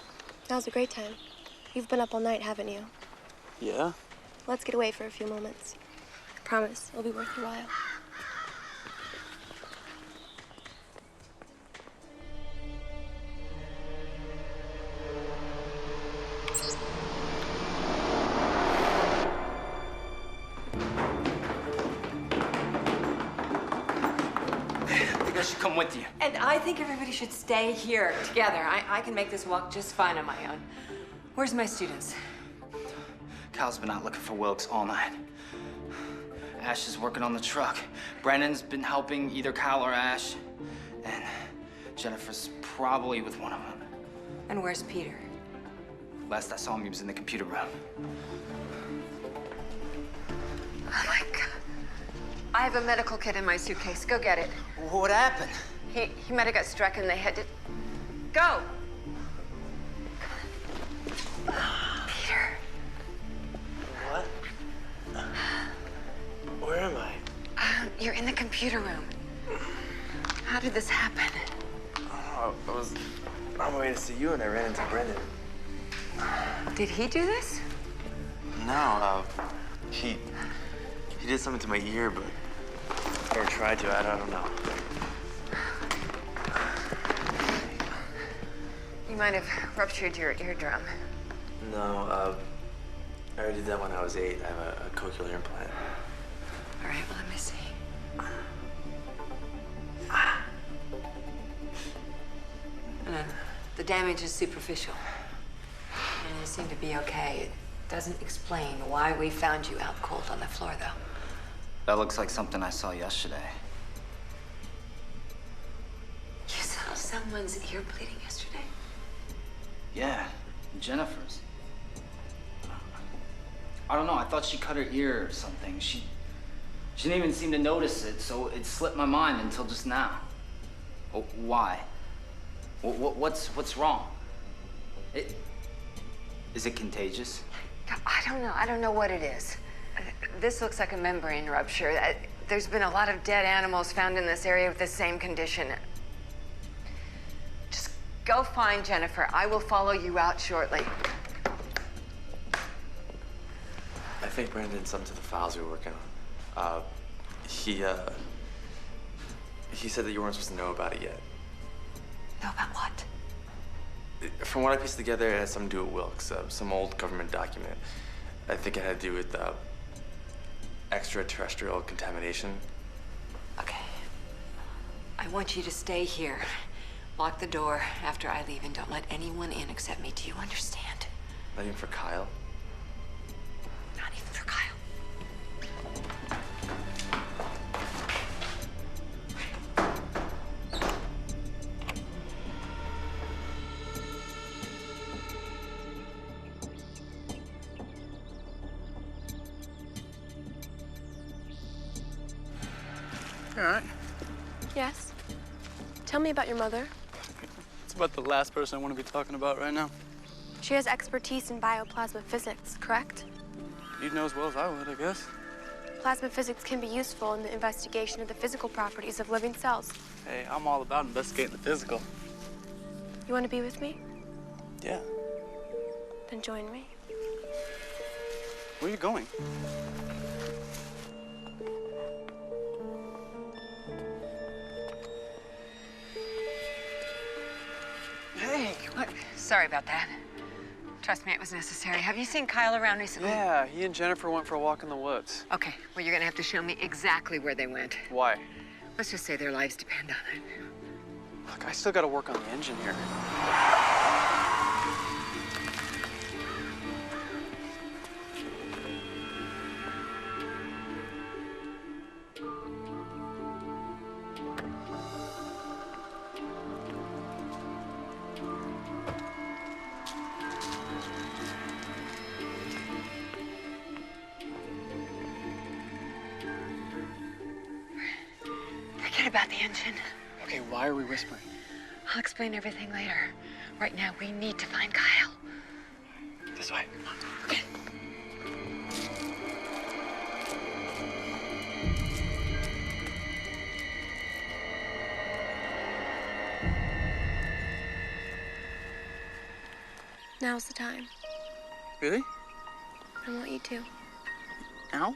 Now's a great time. You've been up all night, haven't you? Yeah? Let's get away for a few moments. I promise, it'll be worth your while. I should come with you. And I think everybody should stay here together. I can make this walk just fine on my own. Where's my students? Kyle's been out looking for Wilks all night. Ash is working on the truck. Brennan's been helping either Kyle or Ash. And Jennifer's probably with one of them. And where's Peter? Last I saw him, he was in the computer room. Oh my God. I have a medical kit in my suitcase. Go get it. What happened? He might have got struck in the head. Go! Peter. What? Where am I? You're in the computer room. How did this happen? Oh, I was on my way to see you and I ran into Brendan. Did he do this? No, he did something to my ear, but or tried to. I don't know. You might have ruptured your eardrum. No, I already did that when I was 8. I have a cochlear implant. All right, well, let me see. The damage is superficial. And you seem to be okay. It doesn't explain why we found you out cold on the floor, though. That looks like something I saw yesterday. You saw someone's ear bleeding yesterday? Yeah, Jennifer's. I don't know, I thought she cut her ear or something. She didn't even seem to notice it, so it slipped my mind until just now. Oh, why? What's wrong? Is it contagious? I don't know. I don't know what it is. This looks like a membrane rupture. There's been a lot of dead animals found in this area with the same condition. Just go find Jennifer. I will follow you out shortly. I think Brendan did something to the files we were working on. He said that you weren't supposed to know about it yet. Know about what? From what I pieced together, it had something to do with Wilks, some old government document. I think it had to do with extraterrestrial contamination. Okay. I want you to stay here. Lock the door after I leave and don't let anyone in except me. Do you understand? Not even for Kyle. Not even for Kyle. All right. Yes? Tell me about your mother. It's about the last person I want to be talking about right now. She has expertise in bioplasma physics, correct? You'd know as well as I would, I guess. Plasma physics can be useful in the investigation of the physical properties of living cells. Hey, I'm all about investigating the physical. You want to be with me? Yeah. Then join me. Where are you going? Hey, what? Sorry about that. Trust me, it was necessary. Have you seen Kyle around recently? Yeah, he and Jennifer went for a walk in the woods. Okay, well, you're gonna have to show me exactly where they went. Why? Let's just say their lives depend on it. Look, I still gotta work on the engine here. Forget about the engine. Okay, why are we whispering? I'll explain everything later. Right now, we need to find Kyle. This way. Okay. Now's the time. Really? I want you to. Now?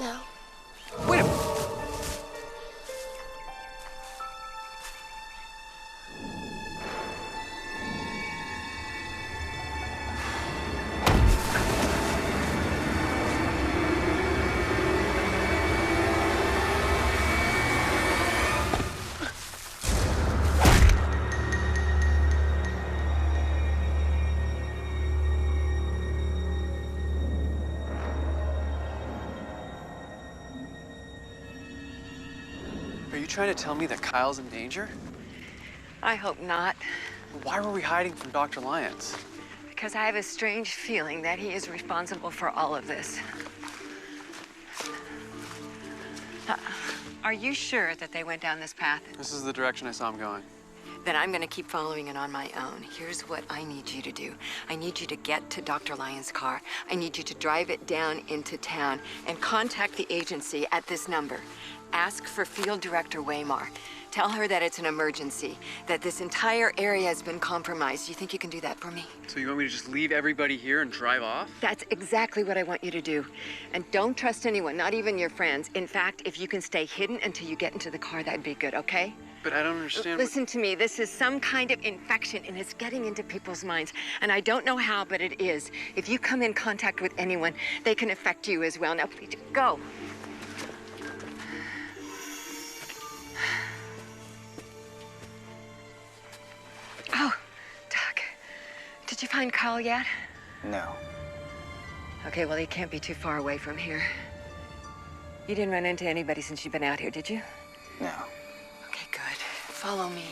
Now. Wait a minute. Are you trying to tell me that Kyle's in danger? I hope not, Why were we hiding from Dr. Lyons? because I have a strange feeling that he is responsible for all of this. Are you sure that they went down this path? This is the direction I saw him going. Then I'm gonna keep following it on my own. Here's what I need you to do. I need you to get to Dr. Lyon's car. I need you to drive it down into town and contact the agency at this number. Ask for Field Director Waymar. Tell her that it's an emergency, that this entire area has been compromised. You think you can do that for me? So you want me to just leave everybody here and drive off? That's exactly what I want you to do. And don't trust anyone, not even your friends. In fact, if you can stay hidden until you get into the car, that'd be good, okay? But I don't understand. Listen to me, this is some kind of infection and it's getting into people's minds. And I don't know how, but it is. If you come in contact with anyone, they can affect you as well. Now, please, go. Oh, Doc, did you find Kyle yet? No. Okay, well, he can't be too far away from here. You didn't run into anybody since you've been out here, did you? No. Okay, good. Follow me.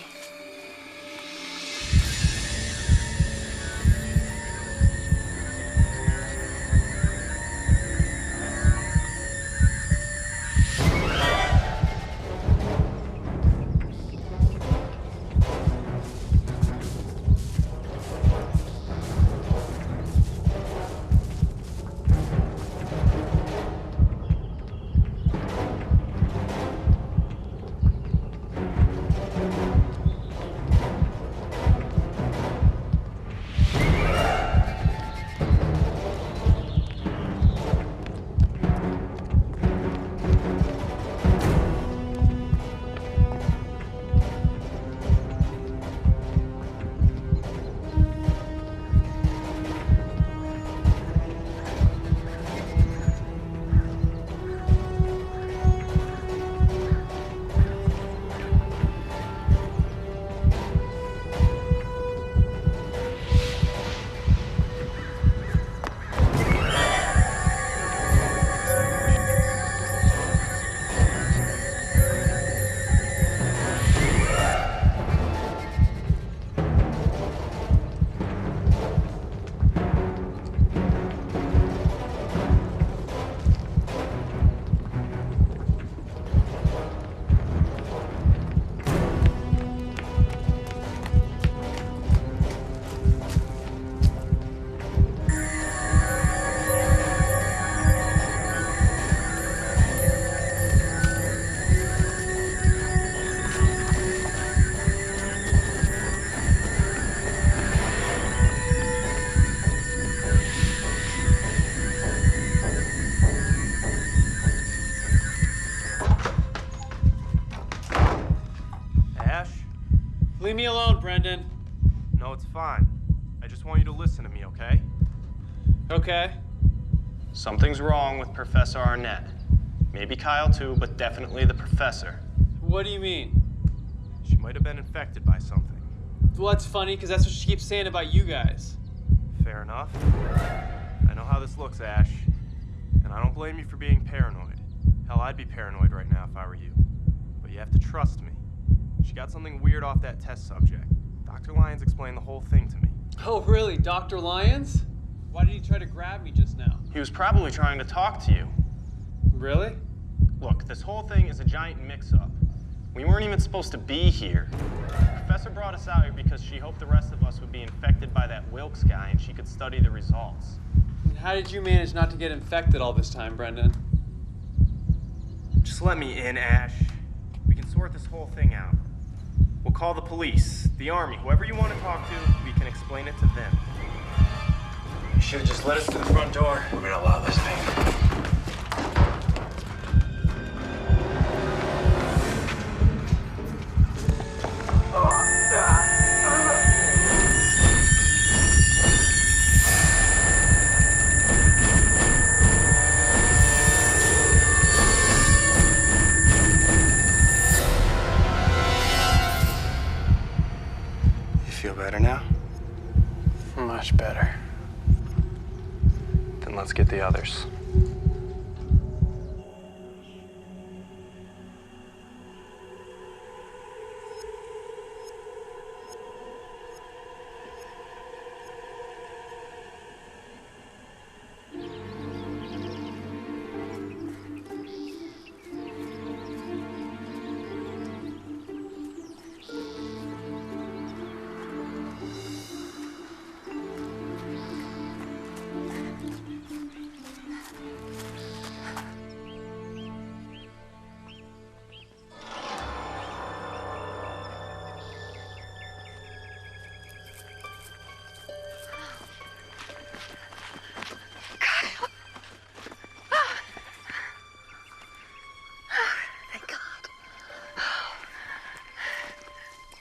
Leave me alone, Brendan. No, it's fine. I just want you to listen to me, okay? Okay. Something's wrong with Professor Arnett. Maybe Kyle too, but definitely the professor. What do you mean? She might have been infected by something. Well, that's funny, because that's what she keeps saying about you guys. Fair enough. I know how this looks, Ash. And I don't blame you for being paranoid. Hell, I'd be paranoid right now if I were you. But you have to trust me. She got something weird off that test subject. Dr. Lyons explained the whole thing to me. Oh, really? Dr. Lyons? Why did he try to grab me just now? He was probably trying to talk to you. Really? Look, this whole thing is a giant mix-up. We weren't even supposed to be here. The professor brought us out here because she hoped the rest of us would be infected by that Wilks guy and she could study the results. And how did you manage not to get infected all this time, Brendan? Just let me in, Ash. We can sort this whole thing out. We'll call the police, the army, whoever you want to talk to, we can explain it to them. You should have just let us to the front door. We're gonna allow this thing. Feel better now? Much better. Then let's get the others.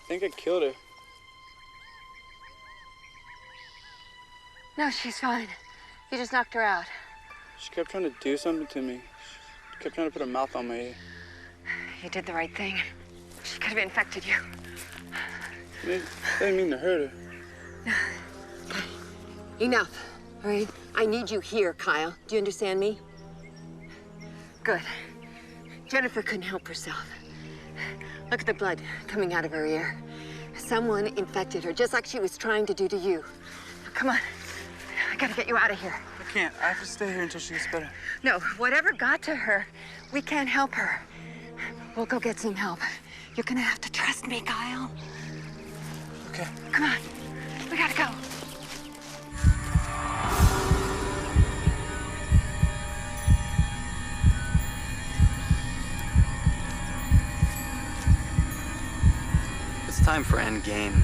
I think I killed her. No, she's fine. You just knocked her out. She kept trying to do something to me. She kept trying to put her mouth on my ear. You did the right thing. She could have infected you. I didn't mean to hurt her. Enough, all right? I need you here, Kyle. Do you understand me? Good. Jennifer couldn't help herself. Look at the blood coming out of her ear. Someone infected her, just like she was trying to do to you. Come on. I gotta get you out of here. I can't. I have to stay here until she gets better. No, whatever got to her, we can't help her. We'll go get some help. You're gonna have to trust me, Kyle. Okay. Come on. We gotta go. It's time for endgame.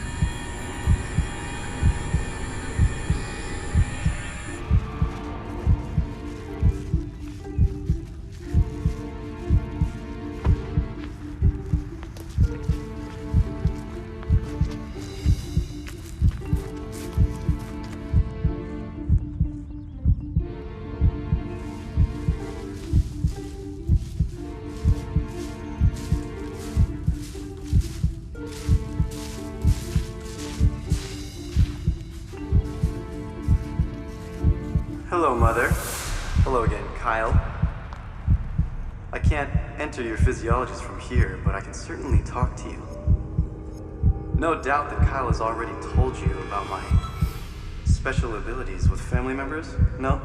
Hello, Mother. Hello again, Kyle. I can't enter your physiologies from here, but I can certainly talk to you. No doubt that Kyle has already told you about my special abilities with family members? No?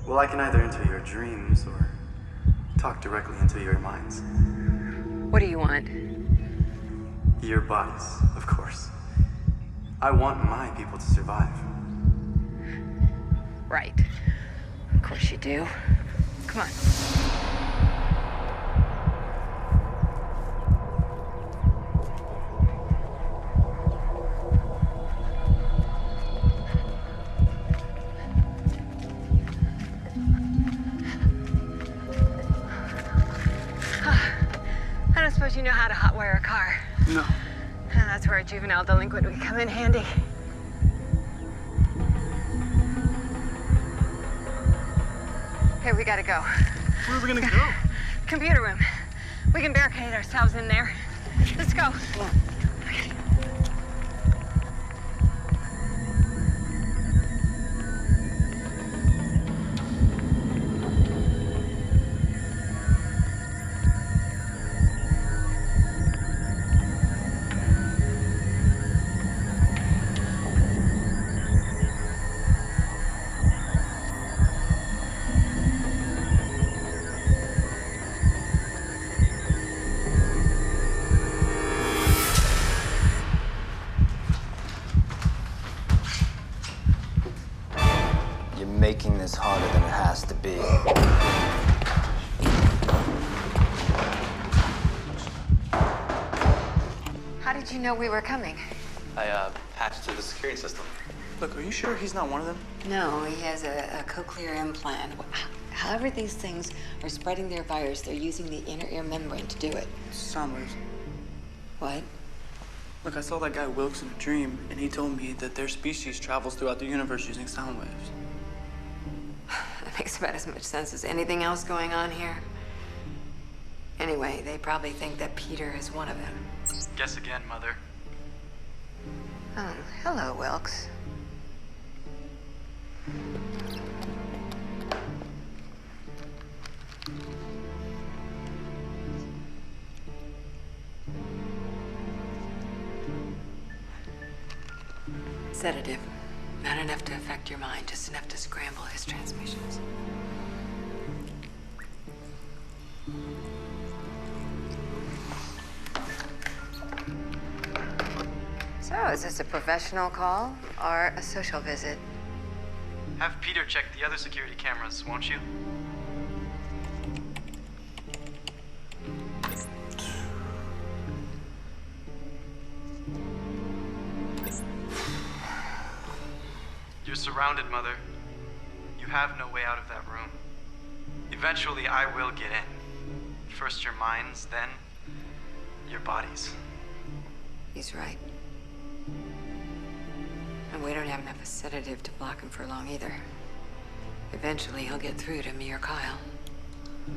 Well, I can either enter your dreams or talk directly into your minds. What do you want? Your bodies, of course. I want my people to survive. Right. Of course you do. Come on. I don't suppose you know how to hotwire a car. No. That's where a juvenile delinquent would come in handy. Okay, we gotta go. Where are we gonna go? Computer room. We can barricade ourselves in there. Let's go. Come on. Making this harder than it has to be. How did you know we were coming? I patched to the security system. Look, are you sure he's not one of them? No, he has a cochlear implant. However these things are spreading their virus, they're using the inner ear membrane to do it. Sound waves. What? Look, I saw that guy Wilks in a dream, and he told me that their species travels throughout the universe using sound waves. That makes about as much sense as anything else going on here. Anyway, they probably think that Peter is one of them. Guess again, Mother. Oh, hello, Wilks. Sedative. Not enough to affect your mind, just enough to scramble his transmissions. So, is this a professional call or a social visit? Have Peter check the other security cameras, won't you? You're surrounded, Mother. You have no way out of that room. Eventually, I will get in. First your minds, then your bodies. He's right. And we don't have enough sedative to block him for long either. Eventually, he'll get through to me or Kyle.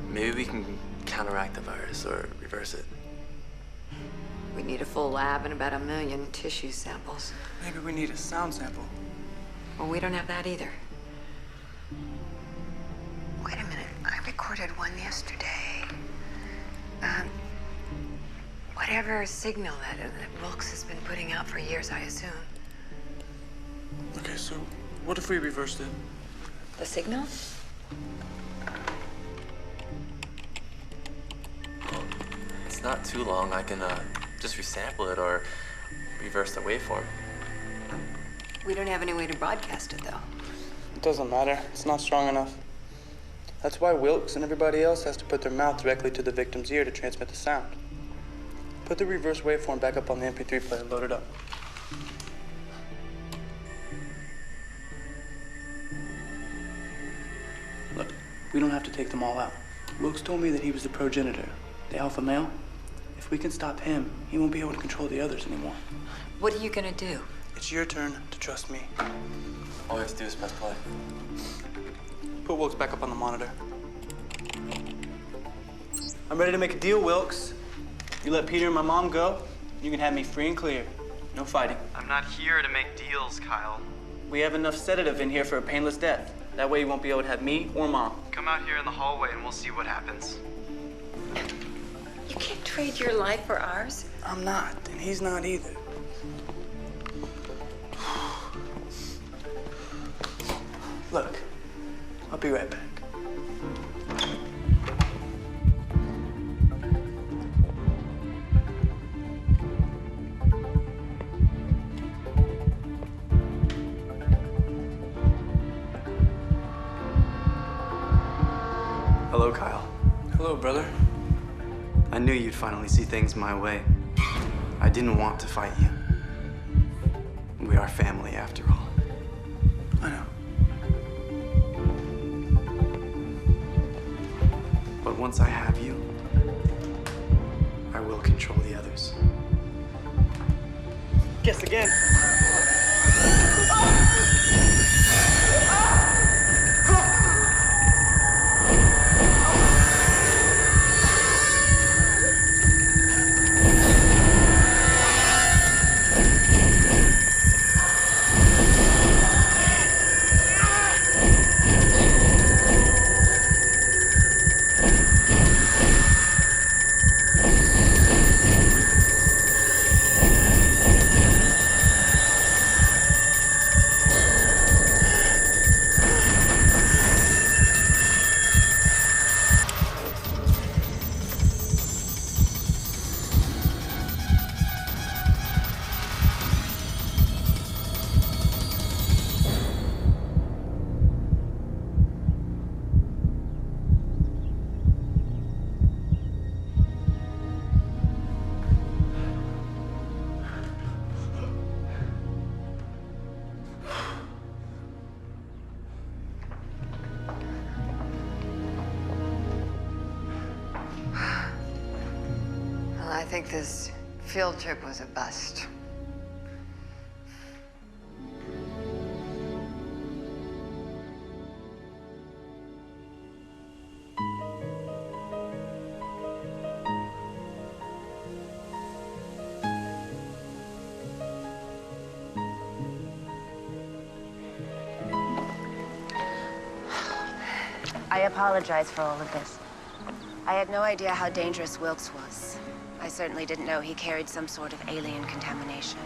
Maybe we can counteract the virus or reverse it. We need a full lab and about 1 million tissue samples. Maybe we need a sound sample. Well, we don't have that either. Wait a minute. I recorded one yesterday. Whatever signal that Wilks has been putting out for years, I assume. Okay, so what if we reversed it? The signal? It's not too long. I can just resample it or reverse the waveform. We don't have any way to broadcast it, though. It doesn't matter. It's not strong enough. That's why Wilks and everybody else has to put their mouth directly to the victim's ear to transmit the sound. Put the reverse waveform back up on the MP3 player and load it up. Look, we don't have to take them all out. Wilks told me that he was the progenitor, the alpha male. If we can stop him, he won't be able to control the others anymore. What are you gonna do? It's your turn to trust me. All we have to do is press play. Put Wilks back up on the monitor. I'm ready to make a deal, Wilks. You let Peter and my mom go, you can have me free and clear. No fighting. I'm not here to make deals, Kyle. We have enough sedative in here for a painless death. That way you won't be able to have me or mom. Come out here in the hallway and we'll see what happens. You can't trade your life for ours. I'm not, and he's not either. Look, I'll be right back. Hello, Kyle. Hello, brother. I knew you'd finally see things my way. I didn't want to fight you. We are family, after all. I know. But once I have you, I will control the others. Guess again. I think this field trip was a bust. I apologize for all of this. I had no idea how dangerous Wilks was. I certainly didn't know he carried some sort of alien contamination.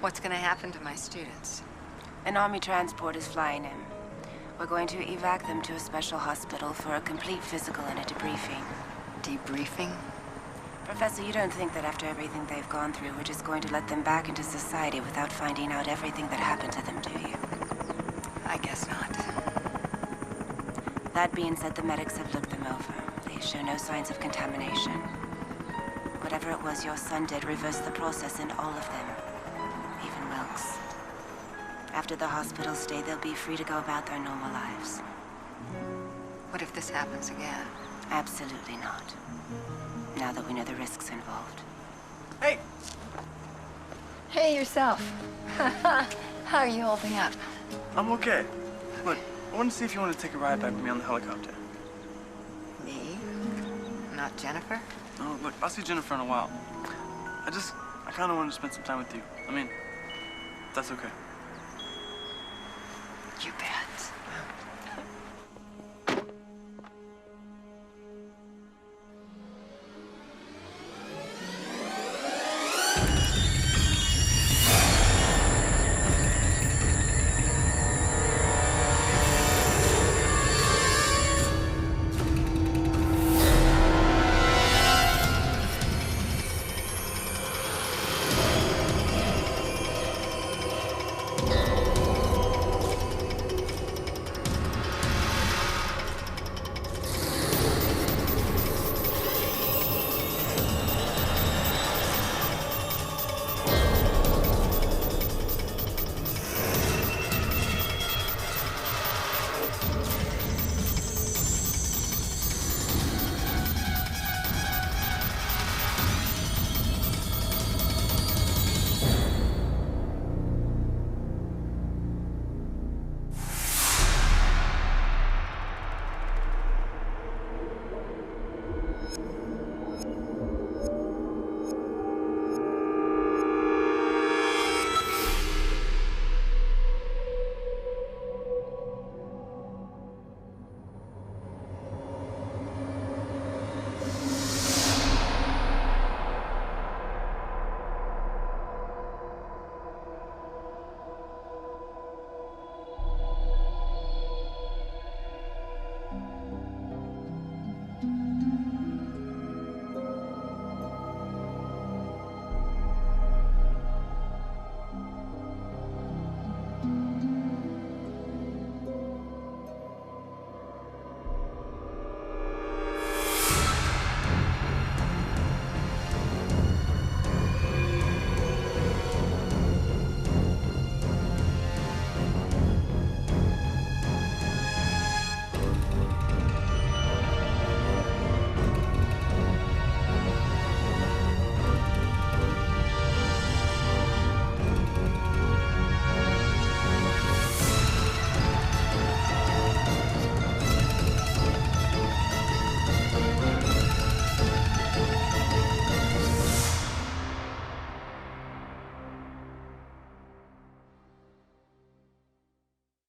What's gonna happen to my students? An army transport is flying in. We're going to evac them to a special hospital for a complete physical and a debriefing. Debriefing? Professor, you don't think that after everything they've gone through, we're just going to let them back into society without finding out everything that happened to them, do you? I guess not. That being said, the medics have looked them over. They show no signs of contamination. Whatever it was your son did reversed the process in all of them, even Wilks. After the hospital stay, they'll be free to go about their normal lives. What if this happens again? Absolutely not. Now that we know the risks involved. Hey! Hey, yourself. How are you holding up? I'm okay. Look, I want to see if you want to take a ride back with me on the helicopter. Me? Not Jennifer? No, look, I'll see Jennifer in a while. I kind of want to spend some time with you. I mean, that's okay.